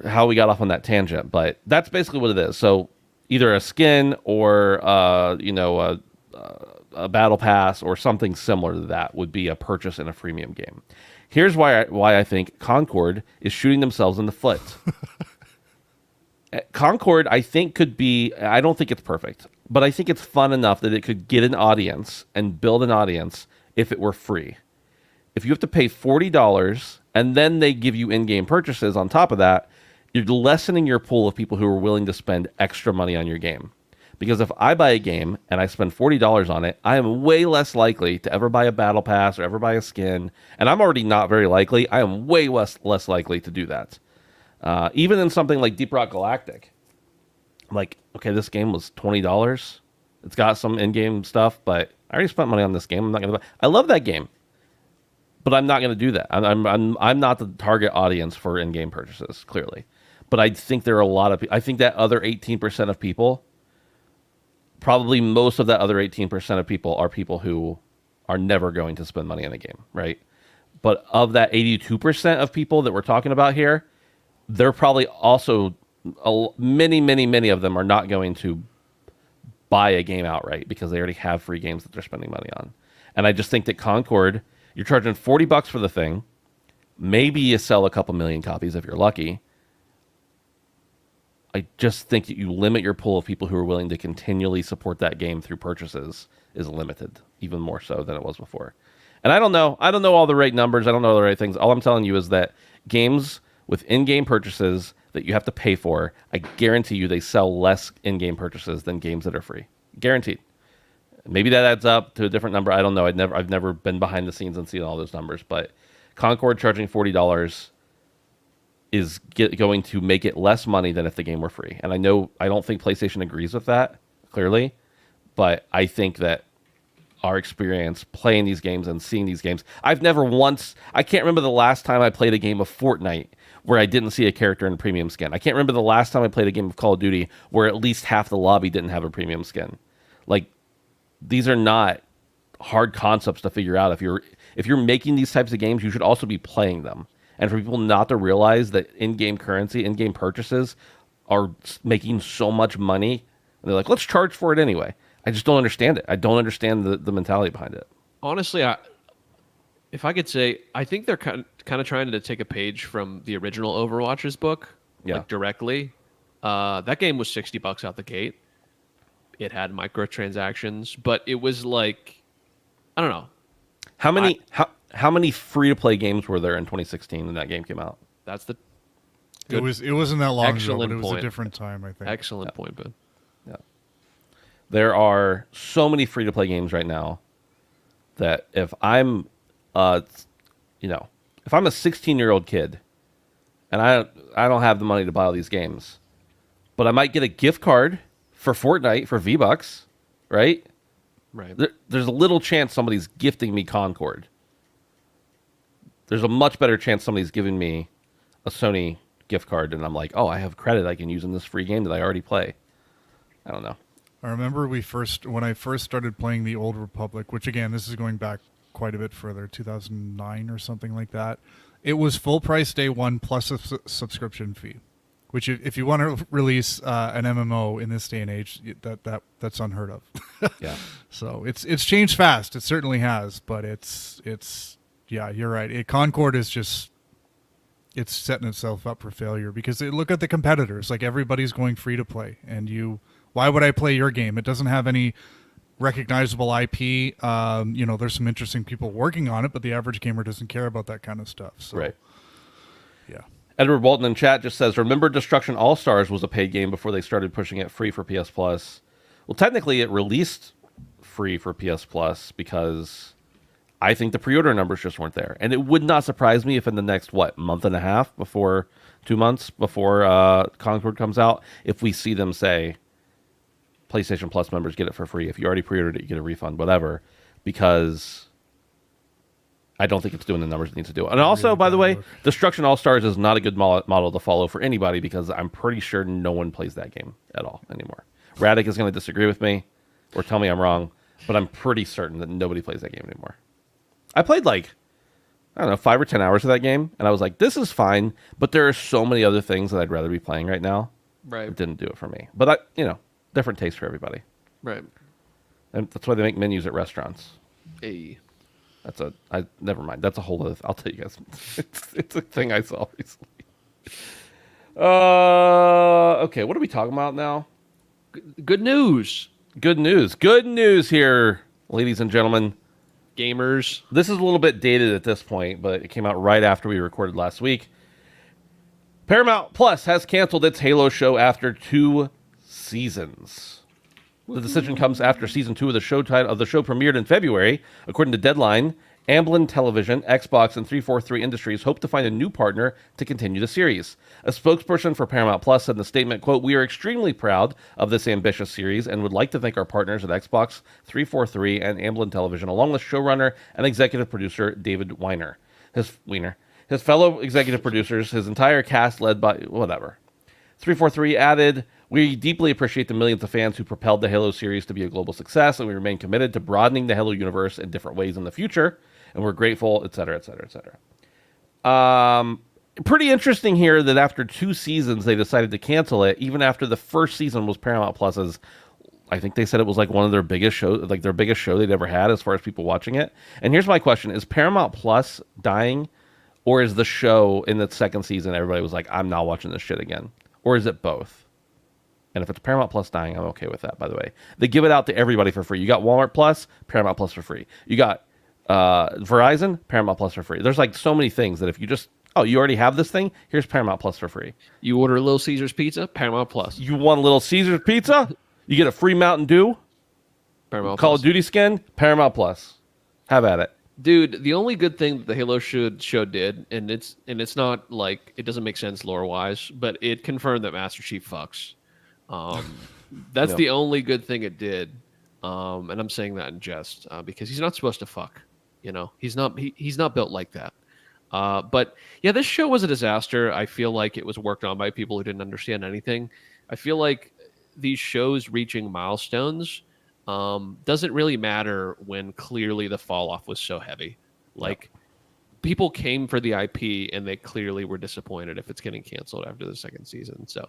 how we got off on that tangent, but that's basically what it is. So either a skin or a battle pass or something similar to that would be a purchase in a freemium game. Here's why I think Concord is shooting themselves in the foot. Concord, I think, could be... I don't think it's perfect, but I think it's fun enough that it could get an audience and build an audience if it were free. If you have to pay $40 and then they give you in-game purchases on top of that, you're lessening your pool of people who are willing to spend extra money on your game. Because if I buy a game and I spend $40 on it, I am way less likely to ever buy a battle pass or ever buy a skin. And I'm already not very likely. I am way less likely to do that. Even in something like Deep Rock Galactic. I'm like, okay, this game was $20. It's got some in-game stuff, but I already spent money on this game. I'm not going to buy. I love that game, but I'm not going to do that. I'm not the target audience for in-game purchases, clearly. But I think there are a lot of people. I think that other 18% of people... Probably most of that other 18% of people are people who are never going to spend money on a game, right? But of that 82% of people that we're talking about here, they're probably also, many of them are not going to buy a game outright because they already have free games that they're spending money on. And I just think that Concord, you're charging $40 for the thing. Maybe you sell a couple million copies if you're lucky. I just think that you limit your pool of people who are willing to continually support that game through purchases is limited, even more so than it was before. And I don't know all the right numbers. I don't know the right things. All I'm telling you is that games with in-game purchases that you have to pay for, I guarantee you they sell less in-game purchases than games that are free. Guaranteed. Maybe that adds up to a different number. I don't know. I've never been behind the scenes and seen all those numbers, but Concord charging $40 is going to make it less money than if the game were free. And I don't think PlayStation agrees with that, clearly, but I think that our experience playing these games and seeing these games, I can't remember the last time I played a game of Fortnite where I didn't see a character in a premium skin. I can't remember the last time I played a game of Call of Duty where at least half the lobby didn't have a premium skin. Like, these are not hard concepts to figure out. If you're making these types of games, you should also be playing them. And for people not to realize that in-game currency, in-game purchases are making so much money, and they're like, let's charge for it anyway. I just don't understand it. I don't understand the mentality behind it. Honestly, if I could say, I think they're kind of trying to take a page from the original Overwatch's book, like directly. That game was $60 out the gate. It had microtransactions, but it was like, I don't know. How many free-to-play games were there in 2016 when that game came out? That's the good. It wasn't that long ago, but it was point. a different time, I think. Excellent point, Ben. Yeah. There are so many free-to-play games right now that if I'm a 16-year-old kid and I don't have the money to buy all these games, but I might get a gift card for Fortnite for V-Bucks, right? Right. There's a little chance somebody's gifting me Concord. There's a much better chance somebody's giving me a Sony gift card, and I'm like, oh, I have credit I can use in this free game that I already play. I don't know. I remember when I first started playing the Old Republic, which again, this is going back quite a bit further, 2009 or something like that. It was full price day one plus a subscription fee, which if you want to release an MMO in this day and age, that's unheard of. Yeah. So it's changed fast. It certainly has, but it's yeah, you're right. Concord is just, it's setting itself up for failure because look at the competitors. Like, everybody's going free to play, and why would I play your game? It doesn't have any recognizable IP. There's some interesting people working on it, but the average gamer doesn't care about that kind of stuff. So, right. Yeah. Edward Walton in chat just says, remember Destruction All-Stars was a paid game before they started pushing it free for PS Plus. Well, technically it released free for PS Plus because I think the pre-order numbers just weren't there. And it would not surprise me if in the next, month and a half 2 months before Concord comes out, if we see them say, PlayStation Plus members get it for free. If you already pre-ordered it, you get a refund, whatever. Because I don't think it's doing the numbers it needs to do. And also, by the way, Destruction All Stars is not a good model to follow for anybody because I'm pretty sure no one plays that game at all anymore. Radic is going to disagree with me or tell me I'm wrong, but I'm pretty certain that nobody plays that game anymore. I played like, I don't know, 5 or 10 hours of that game, and I was like, this is fine, but there are so many other things that I'd rather be playing right now. Right. It didn't do it for me. But, different taste for everybody. Right. And that's why they make menus at restaurants. Hey. Never mind. That's a whole other, I'll tell you guys. It's a thing I saw recently. Okay, what are we talking about now? Good news. Good news. Good news here, ladies and gentlemen. Gamers. This is a little bit dated at this point, but it came out right after we recorded last week. Paramount Plus has canceled its Halo show after 2 seasons. The decision comes after season 2 of the show premiered in February. According to Deadline, Amblin Television, Xbox, and 343 Industries hope to find a new partner to continue the series. A spokesperson for Paramount Plus said in the statement, quote, "We are extremely proud of this ambitious series and would like to thank our partners at Xbox, 343, and Amblin Television, along with showrunner and executive producer David Weiner. His fellow executive producers, his entire cast led by, whatever." 343 added, "We deeply appreciate the millions of fans who propelled the Halo series to be a global success, and we remain committed to broadening the Halo universe in different ways in the future, and we're grateful, etc., etc., etc." Pretty interesting here that after 2 seasons, they decided to cancel it, even after the first season was Paramount Plus's, I think they said it was like one of their biggest shows, like their biggest show they'd ever had as far as people watching it. And here's my question. Is Paramount Plus dying, or is the show in the second season, everybody was like, I'm not watching this shit again? Or is it both? And if it's Paramount Plus dying, I'm okay with that, by the way. They give it out to everybody for free. You got Walmart Plus, Paramount Plus for free. You got Verizon, Paramount Plus for free. There's like so many things that if you just, you already have this thing, here's Paramount Plus for free. You order a Little Caesars pizza, Paramount Plus. You want a Little Caesars pizza? You get a free Mountain Dew? Paramount Call Plus. of Duty skin? Paramount Plus. Have at it. Dude, the only good thing that the Halo show did, and it's not like it doesn't make sense lore wise, but it confirmed that Master Chief fucks. That's Yep. the only good thing it did, and I'm saying that in jest because he's not supposed to fuck. He's not built like that. But yeah, this show was a disaster. I feel like it was worked on by people who didn't understand anything. I feel like these shows reaching milestones doesn't really matter when clearly the fall off was so heavy. Like people came for the IP and they clearly were disappointed if it's getting canceled after the second season. So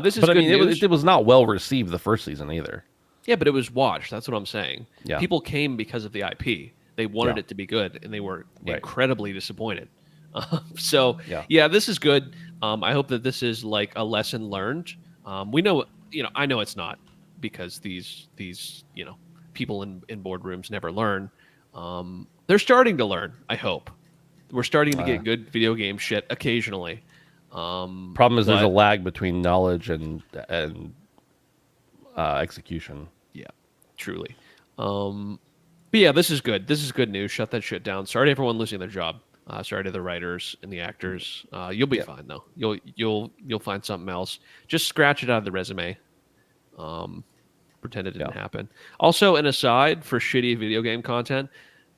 this is But I good mean, news. it was not well received the first season either. Yeah, but it was watched. That's what I'm saying. Yeah. People came because of the IP. They wanted Yeah. it to be good, and they were Right. incredibly disappointed. So Yeah. yeah, this is good. I hope that this is like a lesson learned. We know, I know it's not because these people in boardrooms never learn. They're starting to learn. I hope we're starting to get good video game shit occasionally. Problem is there's a lag between knowledge and execution. Yeah, truly. But yeah, this is good. This is good news. Shut that shit down. Sorry to everyone losing their job. Sorry to the writers and the actors. You'll be fine though. You'll find something else. Just scratch it out of the resume. Pretend it didn't happen. Also, an aside for shitty video game content,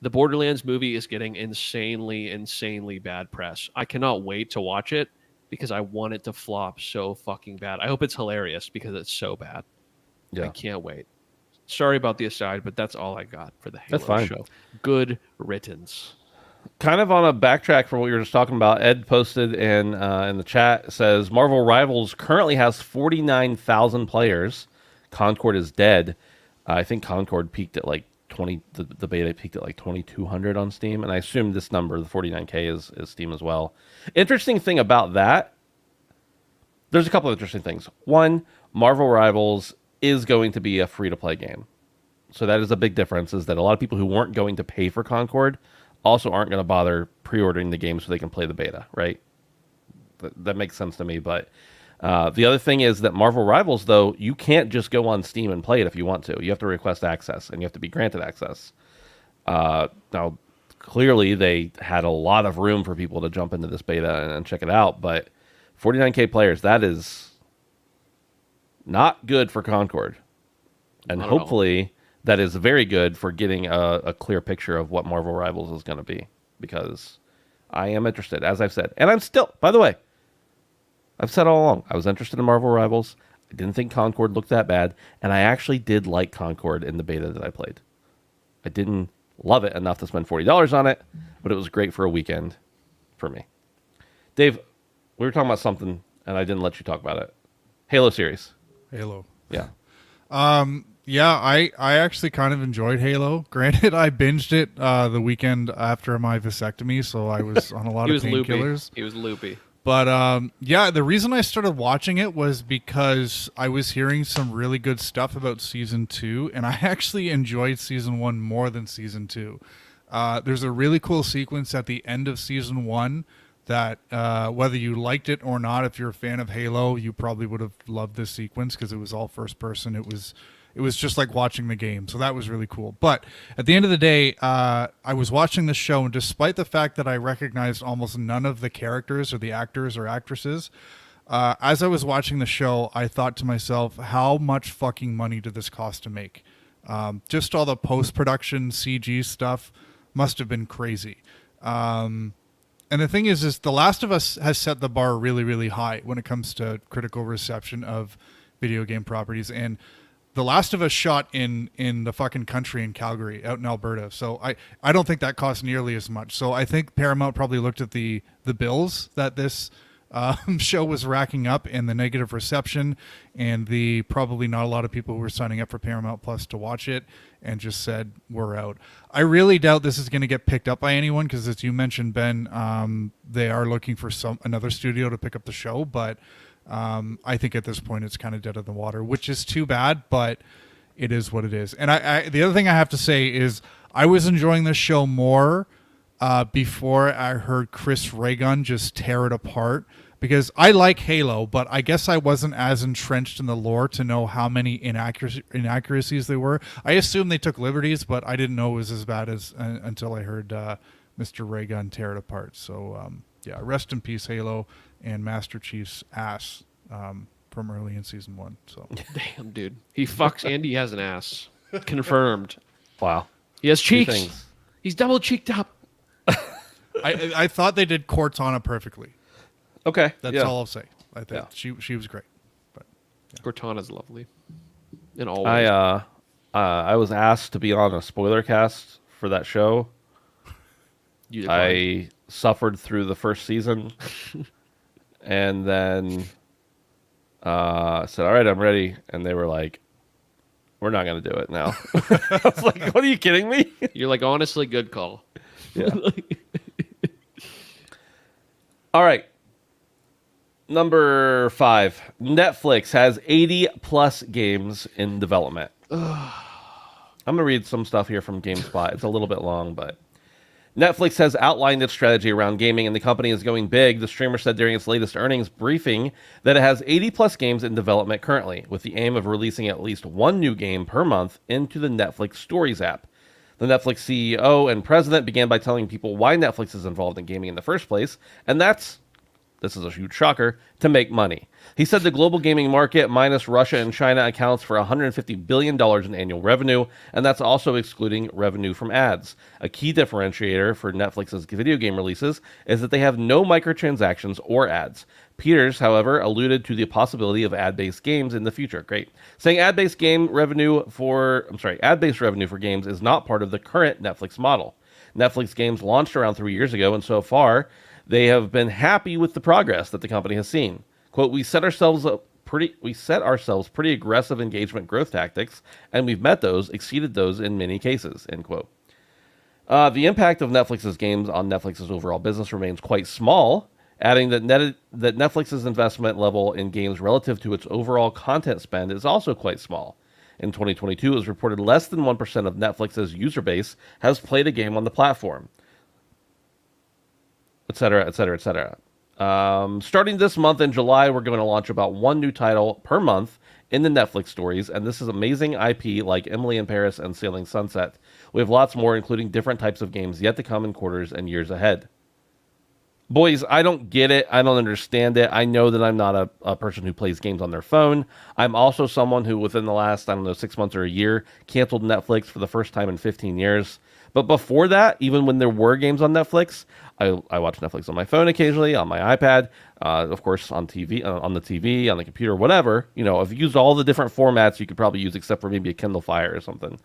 the Borderlands movie is getting insanely bad press. I cannot wait to watch it because I want it to flop so fucking bad. I hope it's hilarious because it's so bad. Yeah. I can't wait. Sorry about the aside, but that's all I got for the Halo That's fine. show. Good riddance. Kind of on a backtrack from what we were just talking about, Ed posted in the chat, says Marvel Rivals currently has 49,000 players. Concord is dead. I think Concord peaked at like 20. The beta peaked at like 2,200 on Steam, and I assume this number, the 49K, is Steam as well. Interesting thing about that, there's a couple of interesting things. One, Marvel Rivals is going to be a free-to-play game. So that is a big difference, is that a lot of people who weren't going to pay for Concord also aren't going to bother pre-ordering the game so they can play the beta, right? That makes sense to me. But the other thing is that Marvel Rivals, though, you can't just go on Steam and play it if you want to. You have to request access, and you have to be granted access. Now, clearly, they had a lot of room for people to jump into this beta and check it out, but 49K players, that is not good for Concord. And Not at all. hopefully that is very good for getting a clear picture of what Marvel Rivals is going to be. because I am interested, as I've said. And I'm still, by the way, I've said all along, I was interested in Marvel Rivals. I didn't think Concord looked that bad, and I actually did like Concord in the beta that I played. I didn't love it enough to spend $40 on it, but it was great for a weekend for me. Dave, we were talking about something, and I didn't let you talk about it. Halo series. Halo. Yeah. Yeah, I actually kind of enjoyed Halo. Granted, I binged it the weekend after my vasectomy, so I was on a lot He of was loopy. painkillers. He was loopy. But yeah, the reason I started watching it was because I was hearing some really good stuff about season 2, and I actually enjoyed season 1 more than season 2. There's a really cool sequence at the end of season 1 that whether you liked it or not, if you're a fan of Halo, you probably would have loved this sequence because it was all first person. It was just like watching the game, so that was really cool. But at the end of the day, I was watching the show, and despite the fact that I recognized almost none of the characters or the actors or actresses, as I was watching the show, I thought to myself, how much fucking money did this cost to make? Just all the post-production CG stuff must have been crazy. And the thing is The Last of Us has set the bar really, really high when it comes to critical reception of video game properties. And The Last of Us shot in the fucking country in Calgary, out in Alberta. So I don't think that cost nearly as much. So I think Paramount probably looked at the bills that this show was racking up and the negative reception and the probably not a lot of people who were signing up for Paramount Plus to watch it and just said, we're out. I really doubt this is going to get picked up by anyone because, as you mentioned, Ben, they are looking for another studio to pick up the show. But I think at this point it's kind of dead in the water, which is too bad, but it is what it is. And the other thing I have to say is I was enjoying this show more before I heard Chris Ray-Gun just tear it apart, because I like Halo, but I guess I wasn't as entrenched in the lore to know how many inaccuracies there were. I assumed they took liberties, but I didn't know it was as bad as until I heard Mr. Ray-Gun tear it apart. So yeah, rest in peace, Halo, and Master Chief's ass from early in season 1. So Damn, dude. He fucks and he has an ass. Confirmed. Wow. He has Two cheeks. things. He's double cheeked up. I thought they did Cortana perfectly. Okay. That's yeah. all I'll say. I think Yeah. she was great. But Cortana's lovely. In all I ways. I was asked to be on a spoiler cast for that show. You declined. I suffered through the first season, and then said, "All right, I'm ready." And they were like, "We're not going to do it now." I was like, "What, are you kidding me?" You're like, honestly, good call. Yeah. All right. Number 5. Netflix has 80 plus games in development. I'm going to read some stuff here from GameSpot. It's a little bit long, but Netflix has outlined its strategy around gaming, and the company is going big. The streamer said during its latest earnings briefing that it has 80 plus games in development currently, with the aim of releasing at least one new game per month into the Netflix Stories app. The Netflix CEO and president began by telling people why Netflix is involved in gaming in the first place, and this is a huge shocker, to make money. He said the global gaming market, minus Russia and China, accounts for $150 billion in annual revenue, and that's also excluding revenue from ads. A key differentiator for Netflix's video game releases is that they have no microtransactions or ads. Peters, however, alluded to the possibility of ad-based games in the future. Great. Saying ad-based revenue for games is not part of the current Netflix model. Netflix games launched around 3 years ago, and so far, they have been happy with the progress that the company has seen. Quote, we set ourselves pretty aggressive engagement growth tactics, and we've exceeded those in many cases, end quote. The impact of Netflix's games on Netflix's overall business remains quite small, adding that Netflix's investment level in games relative to its overall content spend is also quite small. In 2022, it was reported less than 1% of Netflix's user base has played a game on the platform, etc., etc., etc. Starting this month in July, we're going to launch about one new title per month in the Netflix stories, and this is amazing IP like Emily in Paris and Sailing Sunset. We have lots more, including different types of games yet to come in quarters and years ahead. Boys, I don't get it. I don't understand it. I know that I'm not a person who plays games on their phone. I'm also someone who, within the last, 6 months or a year, canceled Netflix for the first time in 15 years. But before that, even when there were games on Netflix, I watch Netflix on my phone occasionally, on my iPad, of course on TV, on the TV, on the computer, whatever. I've used all the different formats you could probably use, except for maybe a Kindle Fire or something.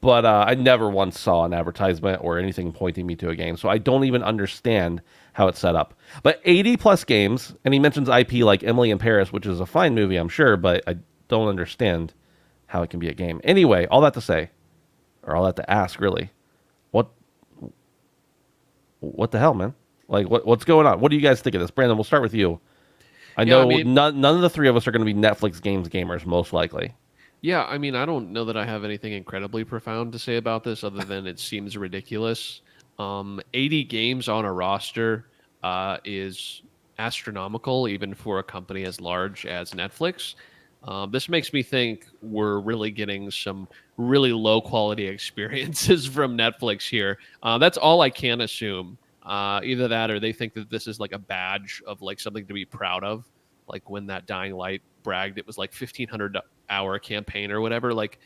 But I never once saw an advertisement or anything pointing me to a game, so I don't even understand how it's set up. But 80 plus games, and he mentions IP like Emily in Paris, which is a fine movie, I'm sure, but I don't understand how it can be a game. Anyway, all that to say, or all that to ask, really, what the hell, man? Like, what's going on? What do you guys think of this? Brandon, we'll start with you. I know none of the three of us are going to be Netflix games gamers, most likely. Yeah, I mean, I don't know that I have anything incredibly profound to say about this other than it seems ridiculous. 80 games on a roster is astronomical, even for a company as large as Netflix. This makes me think we're really getting some really low quality experiences from Netflix here. That's all I can assume. Either that or they think that this is like a badge of like something to be proud of. Like when that Dying Light bragged it was like 1,500-hour campaign or whatever. Like,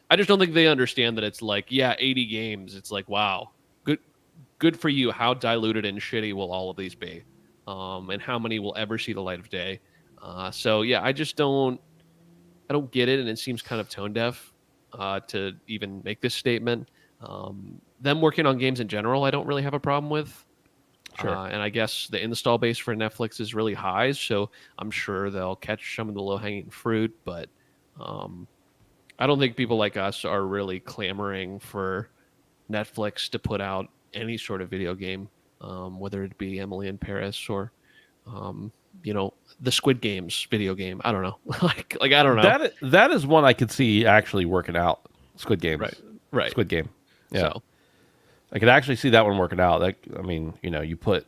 I just don't think they understand that it's like, yeah, 80 games. It's like, wow, good for you. How diluted and shitty will all of these be? And how many will ever see the light of day? So yeah, I don't get it, and it seems kind of tone deaf to even make this statement. Them working on games in general, I don't really have a problem with. Sure. And I guess the install base for Netflix is really high, so I'm sure they'll catch some of the low-hanging fruit. But I don't think people like us are really clamoring for Netflix to put out any sort of video game, whether it be Emily in Paris or the Squid Games video game. I don't know. like I don't know. That is one I could see actually working out. Squid Games. Right. Squid Game. Yeah. So, I could actually see that one working out. I mean, you put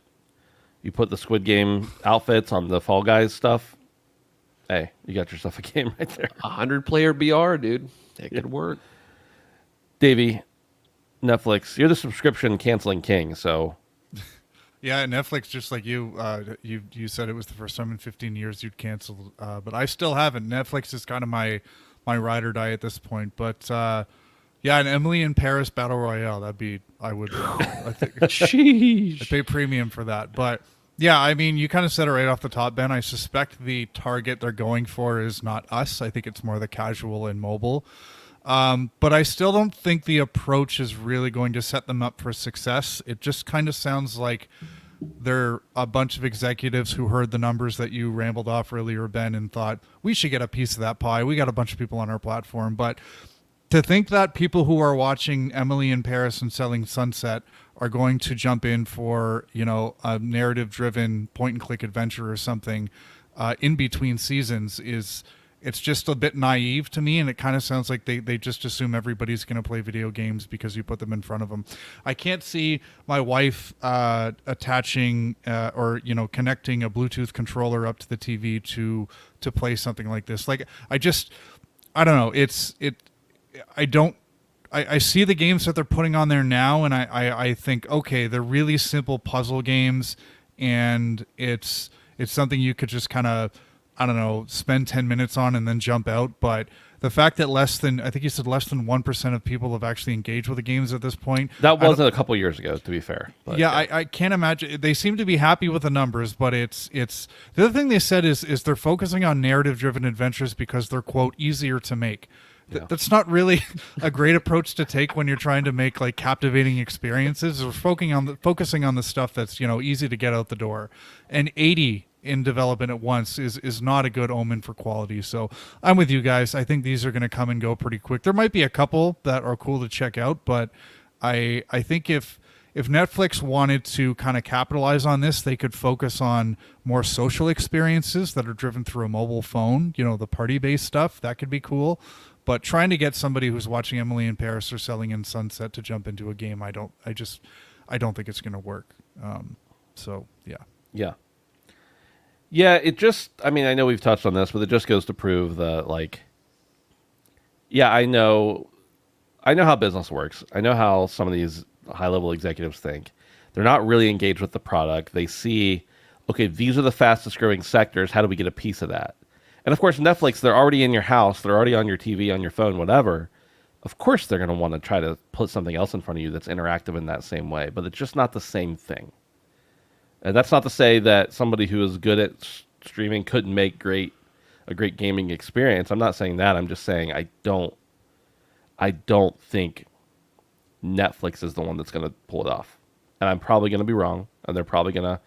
the Squid Game outfits on the Fall Guys stuff. Hey, you got yourself a game right there. 100-player BR, dude. It could work. Davey, Netflix, you're the subscription canceling king, so Yeah, Netflix, just like you, you said it was the first time in 15 years you'd canceled, but I still haven't. Netflix is kind of my ride or die at this point. But yeah, an Emily in Paris Battle Royale, I think Sheesh. I'd pay premium for that. But yeah, I mean, you kind of said it right off the top, Ben. I suspect the target they're going for is not us. I think it's more the casual and mobile. But I still don't think the approach is really going to set them up for success. It just kind of sounds like they're a bunch of executives who heard the numbers that you rambled off earlier, Ben, and thought, we should get a piece of that pie. We got a bunch of people on our platform. But to think that people who are watching Emily in Paris and Selling Sunset are going to jump in for, a narrative-driven point-and-click adventure or something in between seasons it's just a bit naive to me, and it kind of sounds like they just assume everybody's going to play video games because you put them in front of them. I can't see my wife attaching or connecting a Bluetooth controller up to the TV to play something like this. Like, I don't know. I see the games that they're putting on there now, and I think, okay, they're really simple puzzle games, and it's something you could just kind of, I don't know, spend 10 minutes on and then jump out. But the fact that I think you said less than 1% of people have actually engaged with the games at this point. That wasn't a couple years ago, to be fair. But, yeah, I can't imagine. They seem to be happy with the numbers, but it's the other thing they said is they're focusing on narrative-driven adventures because they're, quote, easier to make. Yeah. That's not really a great approach to take when you're trying to make like captivating experiences. We're focusing on the stuff that's easy to get out the door, and 80 in development at once is not a good omen for quality. So I'm with you guys. I think these are going to come and go pretty quick. There might be a couple that are cool to check out, but I think if Netflix wanted to kind of capitalize on this, they could focus on more social experiences that are driven through a mobile phone, the party-based stuff. That could be cool. But trying to get somebody who's watching Emily in Paris or Selling in Sunset to jump into a game, I don't think it's going to work. So, yeah. Yeah. Yeah, I know we've touched on this, but it just goes to prove that, I know how business works. I know how some of these high-level executives think. They're not really engaged with the product. They see, okay, these are the fastest growing sectors. How do we get a piece of that? And of course, Netflix, they're already in your house. They're already on your TV, on your phone, whatever. Of course, they're going to want to try to put something else in front of you that's interactive in that same way, but it's just not the same thing. And that's not to say that somebody who is good at streaming couldn't make a great gaming experience. I'm not saying that. I'm just saying I don't think Netflix is the one that's going to pull it off. And I'm probably going to be wrong. And they're probably going to,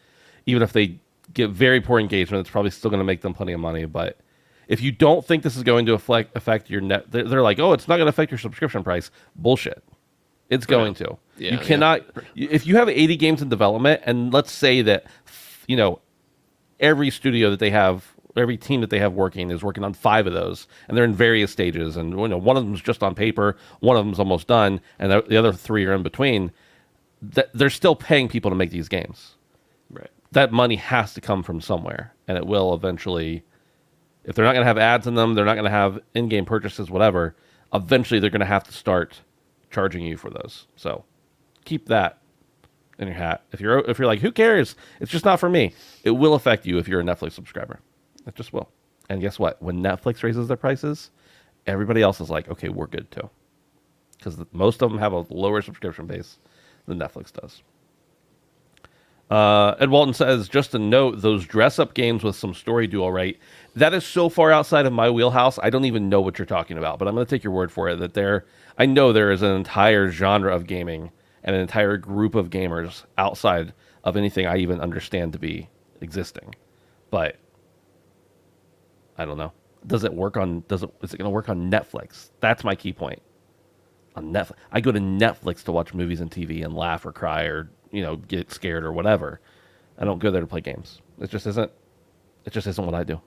even if they get very poor engagement, it's probably still going to make them plenty of money. But if you don't think this is going to affect your net, they're like, oh, it's not going to affect your subscription price. Bullshit. It's going to. Yeah, you cannot. If you have 80 games in development, and let's say that, every studio that they have, every team that they have working is working on 5 of those, and they're in various stages, and one of them is just on paper, one of them's almost done, and the other 3 are in between. They're still paying people to make these games. Right. That money has to come from somewhere, and it will eventually. If they're not going to have ads in them, they're not going to have in-game purchases, whatever. Eventually, they're going to have to start charging you for those. So, keep that in your hat. If you're like, who cares? It's just not for me. It will affect you if you're a Netflix subscriber. It just will. And guess what? When Netflix raises their prices, everybody else is like, okay, we're good too, because most of them have a lower subscription base than Netflix does. Ed Walton says, just a note, those dress-up games with some story do all right. That is so far outside of my wheelhouse, I don't even know what you're talking about, but I'm going to take your word for it that I know there is an entire genre of gaming and an entire group of gamers outside of anything I even understand to be existing. But I don't know. Is it going to work on Netflix? That's my key point. On Netflix, I go to Netflix to watch movies and TV and laugh or cry or get scared or whatever. I don't go there to play games. It just isn't what I do.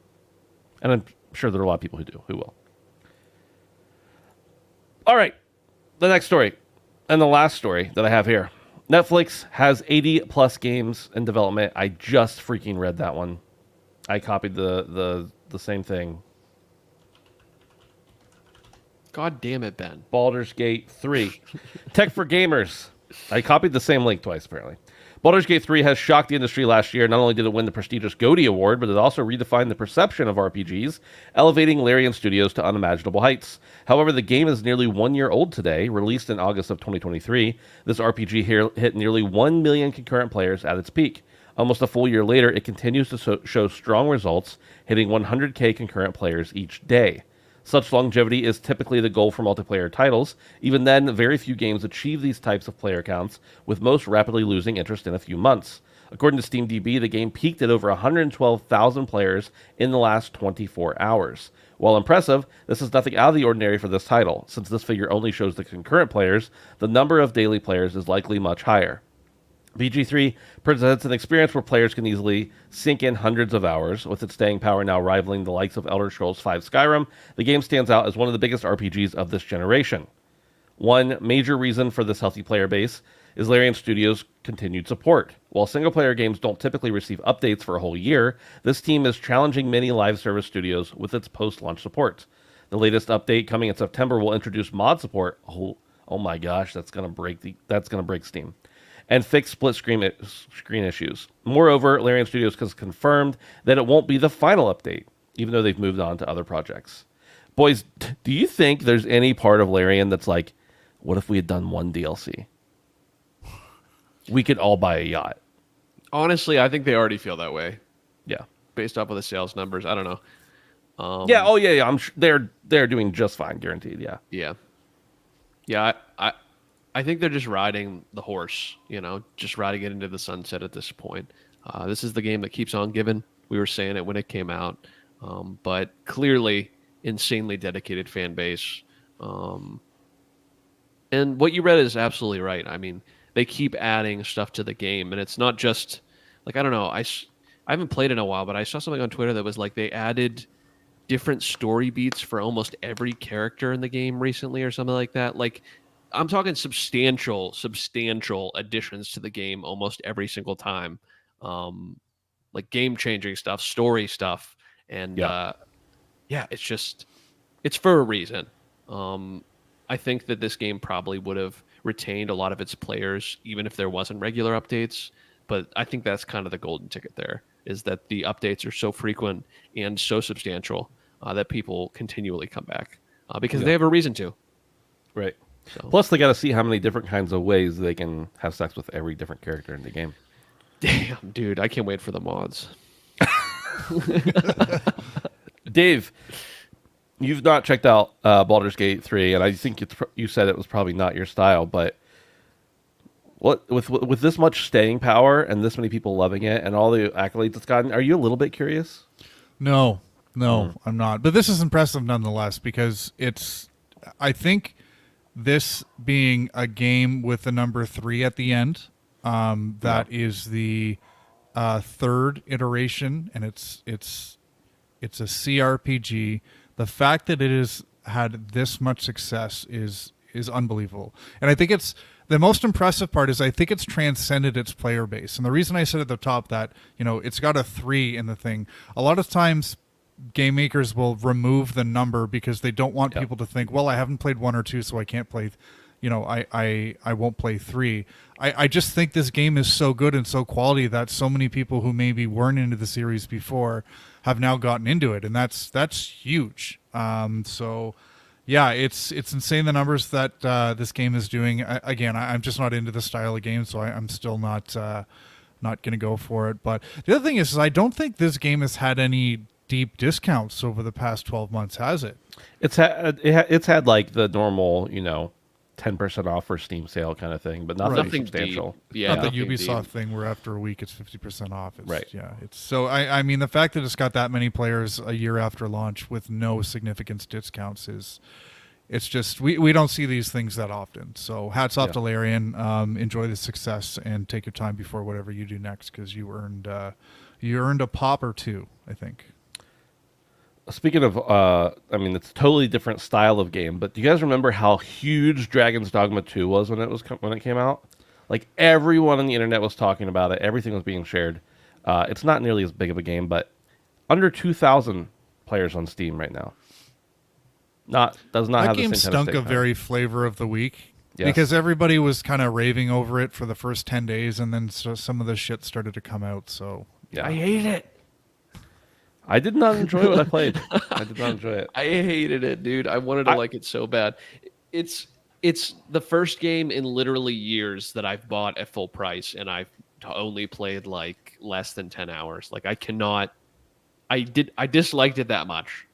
And I'm sure there are a lot of people who will. All right, the next story and the last story that I have here. Netflix has 80 plus games in development. I just freaking read that one. I copied the same thing. God damn it, Ben. Baldur's Gate 3. Tech for Gamers. I copied the same link twice, apparently. Baldur's Gate 3 has shocked the industry last year. Not only did it win the prestigious GOTY Award, but it also redefined the perception of RPGs, elevating Larian Studios to unimaginable heights. However, the game is nearly 1 year old today. Released in August of 2023, this RPG here hit nearly 1 million concurrent players at its peak. Almost a full year later, it continues to show strong results, hitting 100K concurrent players each day. Such longevity is typically the goal for multiplayer titles. Even then, very few games achieve these types of player counts, with most rapidly losing interest in a few months. According to SteamDB, the game peaked at over 112,000 players in the last 24 hours. While impressive, this is nothing out of the ordinary for this title. Since this figure only shows the concurrent players, the number of daily players is likely much higher. BG3 presents an experience where players can easily sink in hundreds of hours. With its staying power now rivaling the likes of Elder Scrolls V Skyrim, the game stands out as one of the biggest RPGs of this generation. One major reason for this healthy player base is Larian Studios' continued support. While single-player games don't typically receive updates for a whole year, this team is challenging many live service studios with its post-launch support. The latest update coming in September will introduce mod support. Oh my gosh, that's gonna break Steam. And fix split screen issues. Moreover, Larian Studios has confirmed that it won't be the final update, even though they've moved on to other projects. Boys, do you think there's any part of Larian that's like, what if we had done one DLC? We could all buy a yacht. Honestly, I think they already feel that way. Yeah. Based off of the sales numbers. I don't know. Yeah. Oh, yeah. I'm sure they're doing just fine, guaranteed. Yeah. Yeah. Yeah. I think they're just riding the horse, just riding it into the sunset at this point. This is the game that keeps on giving. We were saying it when it came out, but clearly insanely dedicated fan base. And what you read is absolutely right. I mean, they keep adding stuff to the game, and it's not just like, I don't know. I haven't played in a while, but I saw something on Twitter that was like they added different story beats for almost every character in the game recently or something like that. Like, I'm talking substantial additions to the game almost every single time. Like game-changing stuff, story stuff. And it's for a reason. I think that this game probably would have retained a lot of its players, even if there wasn't regular updates. But I think that's kind of the golden ticket there, is that the updates are so frequent and so substantial that people continually come back because they have a reason to. Right. So Plus, they got to see how many different kinds of ways they can have sex with every different character in the game. damn, dude, I can't wait for the mods. Dave, you've not checked out Baldur's Gate 3, and I think you said it was probably not your style, but what with this much staying power and this many people loving it and all the accolades it's gotten, are you a little bit curious? No, I'm not. But this is impressive nonetheless because I think this being a game with the number 3 at the end, that is the third iteration, and it's a CRPG. The fact that it has had this much success is unbelievable, and I think it's the most impressive part is I think it's transcended its player base. And the reason I said at the top that it's got a 3 in the thing, a lot of times game makers will remove the number because they don't want people to think, well, I haven't played 1 or 2, so I can't play. I won't play 3. I just think this game is so good and so quality that so many people who maybe weren't into the series before have now gotten into it, and that's huge. So yeah, it's insane the numbers that this game is doing. Again, I'm just not into the style of game, so I'm still not going to go for it. But the other thing is I don't think this game has had any deep discounts over the past 12 months, has it? It's had like the normal, 10% off for Steam sale kind of thing, but nothing substantial. Deep. Yeah, Not the nothing Ubisoft deep. thing where after a week it's 50% off. Right. Yeah. It's so I mean the fact that it's got that many players a year after launch with no significant discounts it's just we don't see these things that often. So hats off to Larian. Enjoy the success and take your time before whatever you do next because you earned a pop or two, I think. Speaking of, it's a totally different style of game, but do you guys remember how huge Dragon's Dogma 2 was when it came out? Like, everyone on the internet was talking about it. Everything was being shared. It's not nearly as big of a game, but under 2,000 players on Steam right now. Does not that have game the same kind stunk of a staying very flavor of the week. Yes. Because everybody was kind of raving over it for the first 10 days, and then some of the shit started to come out. So Yeah. I hate it. I did not enjoy what I played. I did not enjoy it. I hated it, dude. I wanted to like it so bad. It's the first game in literally years that I've bought at full price, and I've only played like less than 10 hours. Like I disliked it that much.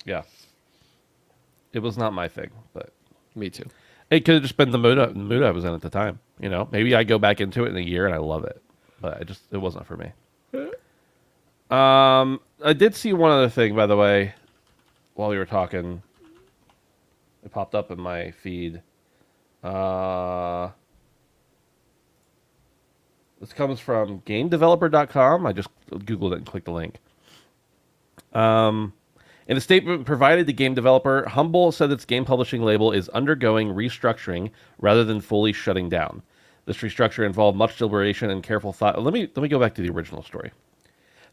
Yeah. It was not my thing, but Me too. it could have just been the mood I was in at the time. Maybe I go back into it in a year and I love it, but it wasn't for me. I did see one other thing, by the way, while we were talking. It popped up in my feed. This comes from GameDeveloper.com. I just Googled it and clicked the link. In a statement provided to Game Developer, Humble said its game publishing label is undergoing restructuring rather than fully shutting down. This restructure involved much deliberation and careful thought. Let me go back to the original story.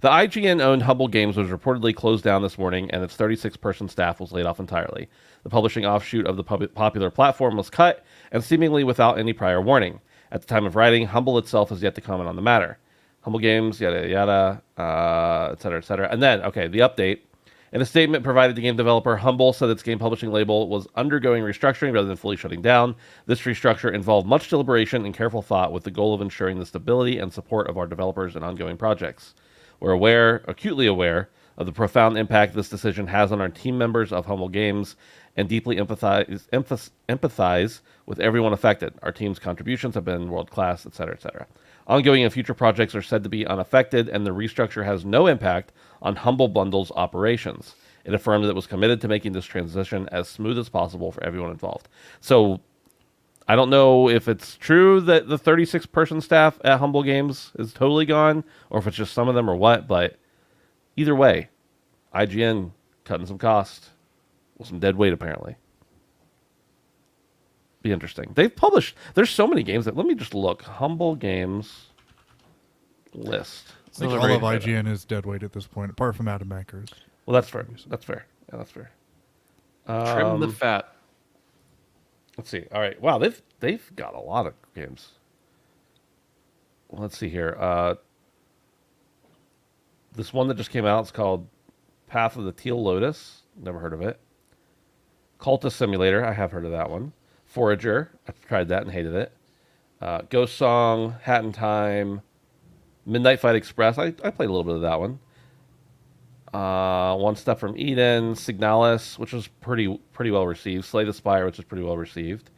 The IGN-owned Humble Games was reportedly closed down this morning, and its 36-person staff was laid off entirely. The publishing offshoot of the popular platform was cut, and seemingly without any prior warning. At the time of writing, Humble itself has yet to comment on the matter. Humble Games, yada, yada, et cetera, et cetera. And then, the update. In a statement provided to Game Developer, Humble said its game publishing label was undergoing restructuring rather than fully shutting down. This restructure involved much deliberation and careful thought with the goal of ensuring the stability and support of our developers and ongoing projects. We're acutely aware, of the profound impact this decision has on our team members of Humble Games and deeply empathize with everyone affected. Our team's contributions have been world-class, etc., etc. Ongoing and future projects are said to be unaffected, and the restructure has no impact on Humble Bundle's operations. It affirmed that it was committed to making this transition as smooth as possible for everyone involved. So, I don't know if it's true that the 36-person staff at Humble Games is totally gone, or if it's just some of them or what, but either way, IGN cutting some cost with some dead weight, apparently. Be interesting. They've published, there's so many games that, let me just look. Humble Games list. I think all of IGN is dead weight at this point, apart from Adam Bankers. Well, that's fair. That's fair. Yeah, that's fair. Trim the fat. Let's see. All right. Wow, they've got a lot of games. Let's see here. This one that just came out is called Path of the Teal Lotus. Never heard of it. Cultist Simulator. I have heard of that one. Forager. I've tried that and hated it. Ghost Song, Hat in Time, Midnight Fight Express. I played a little bit of that one. One Step from Eden, Signalis, which was pretty well received. Slay the Spire, which was pretty well received.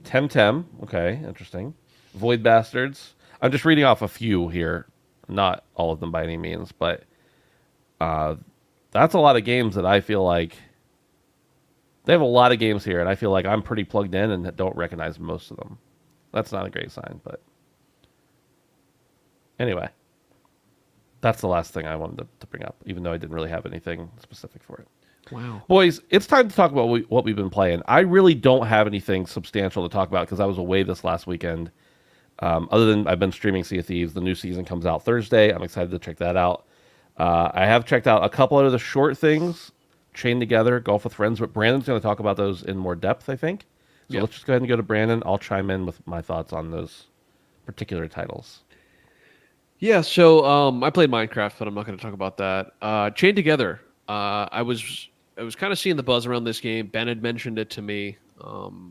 Temtem, okay, interesting. Void Bastards. I'm just reading off a few here, not all of them by any means, but that's a lot of games that I feel like they have a lot of games here, and I feel like I'm pretty plugged in and don't recognize most of them. That's not a great sign, but anyway, that's the last thing I wanted to bring up, even though I didn't really have anything specific for it. Wow. Boys, it's time to talk about what we've been playing. I really don't have anything substantial to talk about because I was away this last weekend. Other than I've been streaming Sea of Thieves. The new season comes out Thursday. I'm excited to check that out. I have checked out a couple of the short things, Chained Together, Golf with Friends, but Brandon's going to talk about those in more depth, I think. So let's just go ahead and go to Brandon. I'll chime in with my thoughts on those particular titles. Yeah, so I played Minecraft, but I'm not going to talk about that. Chained Together. I was kind of seeing the buzz around this game. Ben had mentioned it to me.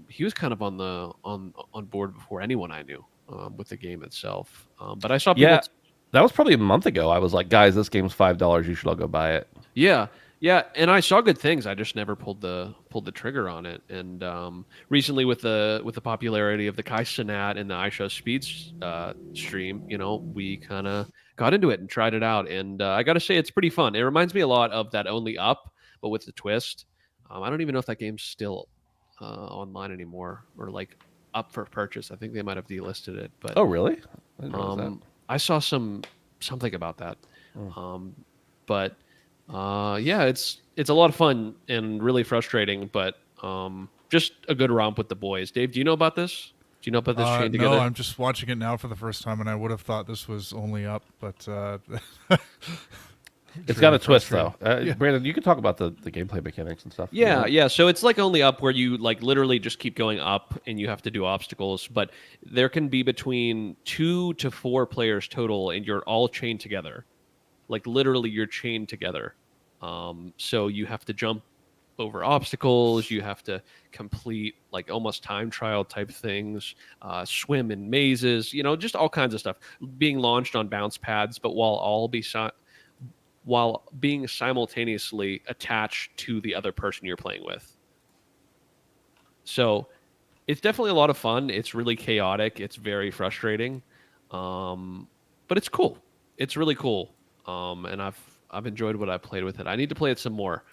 He was kind of on board before anyone I knew with the game itself. But I saw people. Yeah, that was probably a month ago. I was like, guys, this game's $5. You should all go buy it. Yeah, and I saw good things. I just never pulled the trigger on it. And recently, with the popularity of the Kai Cenat and the iShow Speeds stream, we kind of got into it and tried it out. And I got to say, it's pretty fun. It reminds me a lot of that Only Up, but with the twist. I don't even know if that game's still online anymore or like up for purchase. I think they might have delisted it. But Oh, really? I didn't know that. I saw something about that. But yeah, it's a lot of fun and really frustrating, but just a good romp with the boys. Dave, do you know about this? Do you know about this Chained Together? No, I'm just watching it now for the first time, and I would have thought this was Only Up, but It's got a twist, though. Yeah. Brandon, you can talk about the gameplay mechanics and stuff. Yeah. So it's like Only Up, where you like literally just keep going up and you have to do obstacles, but there can be between 2 to 4 players total, and you're all chained together. Like literally, you're chained together. So you have to jump over obstacles. You have to complete like almost time trial type things, swim in mazes. Just all kinds of stuff. Being launched on bounce pads, but while being simultaneously attached to the other person you're playing with. So it's definitely a lot of fun. It's really chaotic. It's very frustrating, but it's cool. It's really cool, and I've enjoyed what I've played with it. I need to play it some more.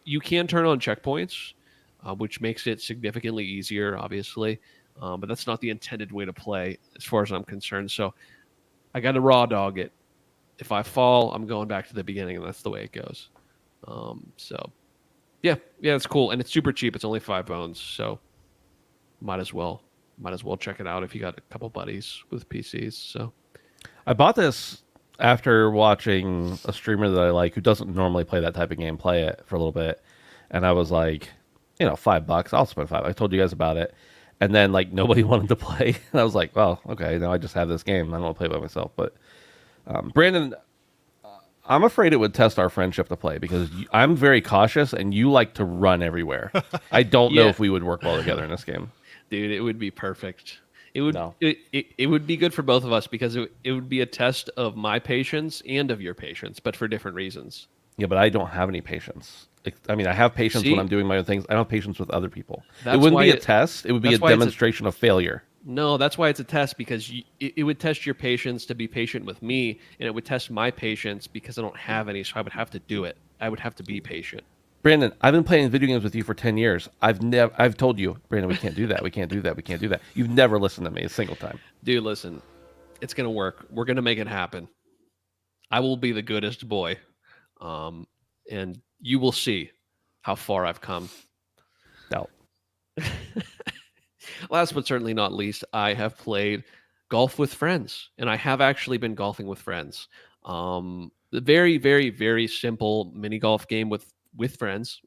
You can turn on checkpoints, which makes it significantly easier, obviously, but that's not the intended way to play as far as I'm concerned. So I got to raw dog it. If I fall, I'm going back to the beginning, and that's the way it goes. So yeah, it's cool, and it's super cheap. It's only $5, so might as well check it out if you got a couple buddies with PCs. So I bought this after watching a streamer that I like who doesn't normally play that type of game play it for a little bit, and I was like, $5. I'll spend $5. I told you guys about it, and then like nobody wanted to play, and I was like, well, okay, now I just have this game. I don't want to play by myself, but. Brandon, I'm afraid it would test our friendship to play because I'm very cautious and you like to run everywhere. I don't know if we would work well together in this game. Dude, it would be perfect. It would No. it would be good for both of us because it would be a test of my patience and of your patience, but for different reasons. Yeah, but I don't have any patience. I mean, I have patience when I'm doing my own things. I don't have patience with other people. It wouldn't be a test. It would be a demonstration of failure. No, that's why it's a test, because it would test your patience to be patient with me, and it would test my patience because I don't have any, so I would have to do it. I would have to be patient. Brandon, I've been playing video games with you for 10 years. I've told you, Brandon, we can't do that. We can't do that. We can't do that. You've never listened to me a single time. Dude, listen. It's going to work. We're going to make it happen. I will be the goodest boy. And you will see how far I've come. No. Last but certainly not least, I have played golf with friends, and I have actually been golfing with friends. The very, very, very simple mini golf game with friends.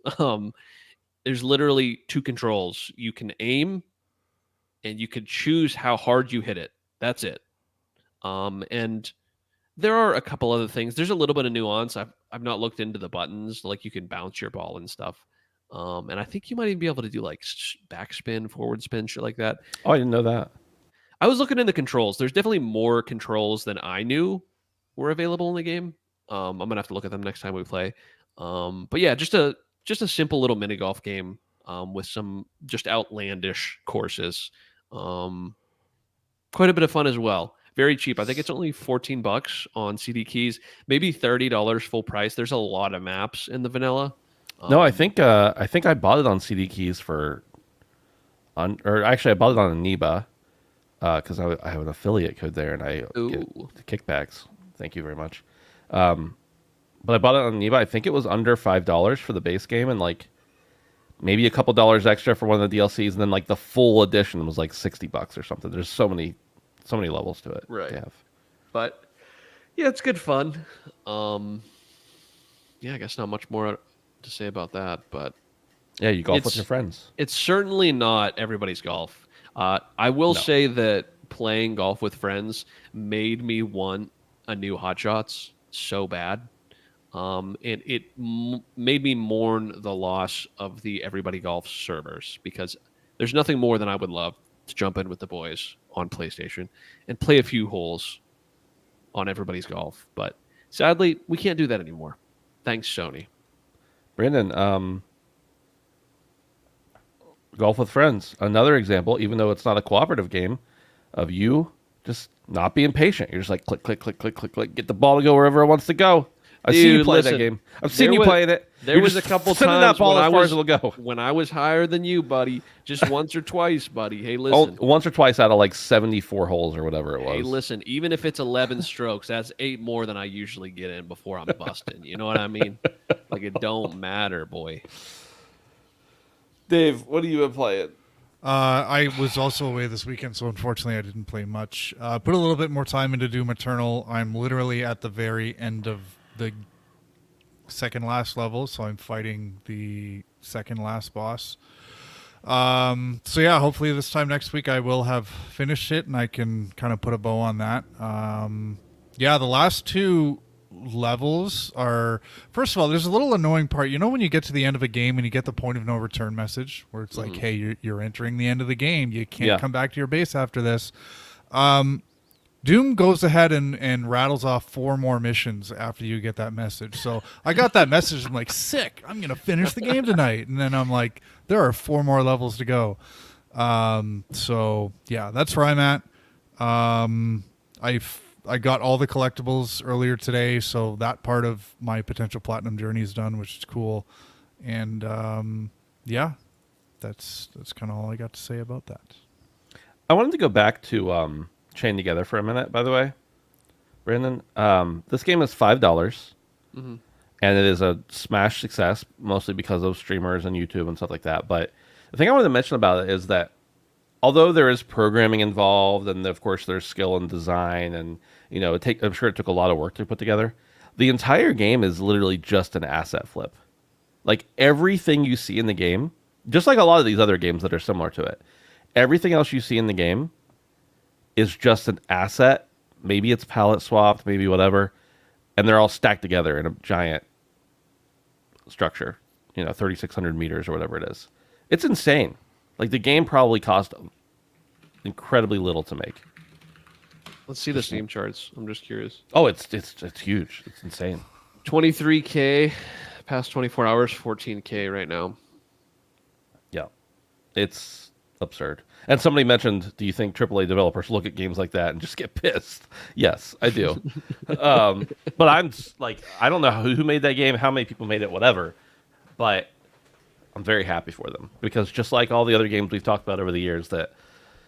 There's literally 2 controls. You can aim, and you can choose how hard you hit it. That's it. And there are a couple other things. There's a little bit of nuance. I've not looked into the buttons, like you can bounce your ball and stuff. And I think you might even be able to do like backspin, forward spin, shit like that. Oh, I didn't know that. I was looking in the controls. There's definitely more controls than I knew were available in the game. I'm gonna have to look at them next time we play. But yeah, just a simple little mini golf game with some just outlandish courses. Quite a bit of fun as well. Very cheap. I think it's only $14 on CD keys, maybe $30 full price. There's a lot of maps in the vanilla. No, I think I bought it on CD keys or actually I bought it on Aniba because I have an affiliate code there and I get Ooh. the kickbacks. Thank you very much. But I bought it on Aniba. I think it was under $5 for the base game and like maybe a couple dollars extra for one of the DLCs, and then like the full edition was like $60 or something. There's so many levels to it. Right. To have. But yeah, it's good fun. Yeah, I guess not much more to say about that, but Yeah, you golf with It's- your friends. it's certainly not everybody's golf. I will No. say that playing golf with friends made me want a new Hot Shots so bad. And it made me mourn the loss of the Everybody Golf servers because there's nothing more than I would love to jump in with the boys on PlayStation and play a few holes on Everybody's Golf. But sadly, we can't do that anymore. Thanks, Sony. Brandon, golf with friends. Another example, even though it's not a cooperative game, of you just not being patient. You're just like click, click, click, click, click, click, get the ball to go wherever it wants to go. I've seen you Dude, play listen, that game. I've seen there you was- playing it. There You're was a just couple sending times that ball when as I far was as it'll go. when I was higher than you, buddy. Just once or twice, buddy. Hey, Oh, listen. once or twice out of like 74 holes or whatever it was. Hey, listen. Even if it's 11 strokes, that's 8 more than I usually get in before I'm busting. You know what I mean? Like it don't matter, boy. Dave, what have you been playing? I was also away this weekend, so unfortunately I didn't play much. Put a little bit more time into Doom Eternal. I'm literally at the very end of the second last level, so I'm fighting the second last boss. So yeah, hopefully this time next week I will have finished it and I can kind of put a bow on that. Yeah, the last two levels are, first of all, there's a little annoying part. You know when you get to the end of a game and you get the point of no return message where it's like, hey, you're entering the end of the game. You can't come back to your base after this. Doom goes ahead and rattles off 4 more missions after you get that message. So I got that message. I'm like, sick. I'm going to finish the game tonight. And then I'm like, there are 4 more levels to go. So yeah, that's where I'm at. I got all the collectibles earlier today, so that part of my potential platinum journey is done, which is cool. And yeah, that's kind of all I got to say about that. I wanted to go back to Chain Together for a minute, by the way. Brandon, this game is $5, and it is a smash success, mostly because of streamers and YouTube and stuff like that. But the thing I wanted to mention about it is that although there is programming involved, and of course there's skill and design, and you know, I'm sure it took a lot of work to put together. The entire game is literally just an asset flip. Like everything you see in the game, just like a lot of these other games that are similar to it, everything else you see in the game is just an asset. Maybe it's palette swapped, maybe whatever, and they're all stacked together in a giant structure. You know, 3,600 meters or whatever it is. It's insane. Like the game probably cost incredibly little to make. Let's see the Steam charts. I'm just curious. Oh, it's huge. It's insane. 23K past 24 hours, 14K right now. Yeah, it's absurd. And somebody mentioned, do you think AAA developers look at games like that and just get pissed? Yes, I do. But I'm like, I don't know who made that game, how many people made it, whatever. But I'm very happy for them because just like all the other games we've talked about over the years that,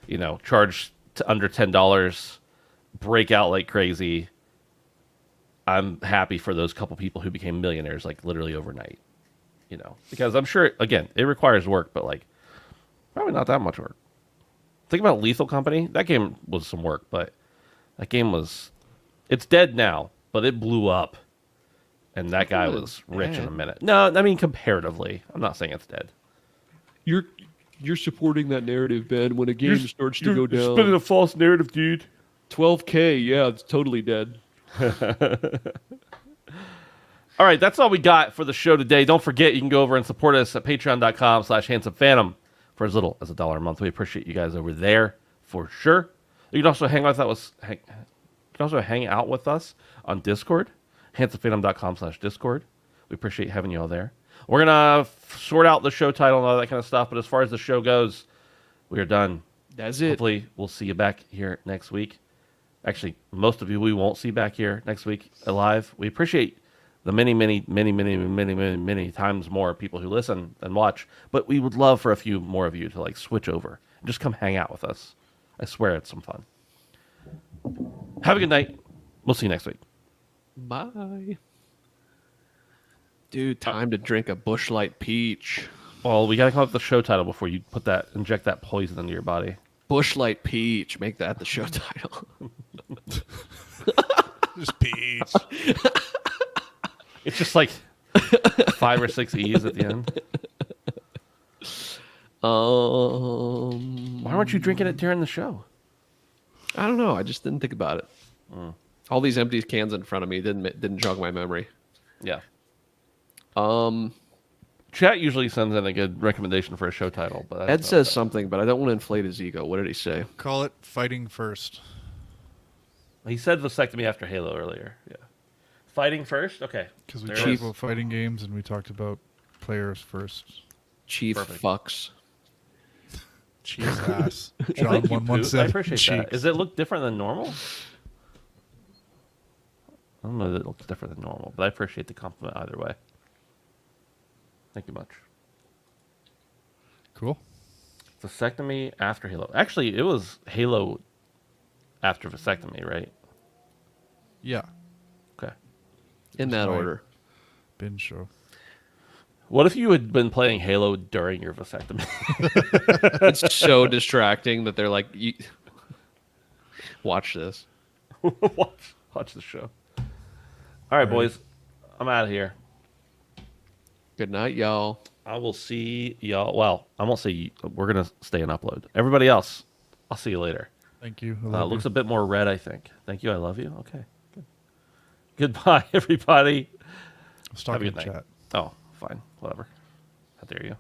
you know, charge to under $10, break out like crazy. I'm happy for those couple people who became millionaires like literally overnight, you know, because I'm sure, again, it requires work, but like probably not that much work. Think about Lethal Company. That game was some work, but that game it's dead now, but it blew up. And that guy was rich in a minute. No, I mean, comparatively. I'm not saying it's dead. You're supporting that narrative, Ben. When a game starts to go down, spinning a false narrative, dude. 12K, yeah, it's totally dead. All right, that's all we got for the show today. Don't forget, you can go over and support us at patreon.com/handsomephantom for as little as $1 a month. We appreciate you guys over there for sure. You can also hang out with us on Discord, handsomephantom.com/Discord. We appreciate having you all there. We're going to sort out the show title and all that kind of stuff, but as far as the show goes, we are done. That's it. Hopefully, we'll see you back here next week. Actually, most of you we won't see back here next week live. We appreciate the many times more people who listen and watch, but we would love for a few more of you to like switch over and just come hang out with us. I swear it's some fun. Have a good night. We'll see you next week. Bye. Dude, time to drink a Busch Light Peach. Well, we got to come up with the show title before you inject that poison into your body. Busch Light Peach. Make that the show title. Just peach. It's just like 5 or 6 E's at the end. Why weren't you drinking it during the show? I don't know. I just didn't think about it. All these empty cans in front of me didn't jog my memory. Yeah. Chat usually sends in a good recommendation for a show title, but Ed says something, but I don't want to inflate his ego. What did he say? Call it Fighting First. He said vasectomy after Halo earlier. Yeah. Fighting first? Okay. Because we There talked it is. about fighting games and we talked about players first. Chief Perfect. fucks. Cheese ass. Well, John thank you, 117. Poot. I appreciate that. cheeks. Does it look different than normal? I don't know that it looks different than normal, but I appreciate the compliment either way. Thank you much. Cool. Vasectomy after Halo. Actually, it was Halo after vasectomy, right? Yeah. Okay. In that Right. order. Binge show. What if you had been playing Halo during your vasectomy? It's so distracting that they're like, watch this. watch the show. All right, boys. I'm out of here. Good night, y'all. I will see y'all. Well, I won't see. We're going to stay and upload. Everybody else, I'll see you later. Thank you. I love Looks you. a bit more red, I think. Thank you. I love you. Okay. Good. Goodbye, everybody. Let's Have talk a in good night. chat. Oh, fine. Whatever. How dare you?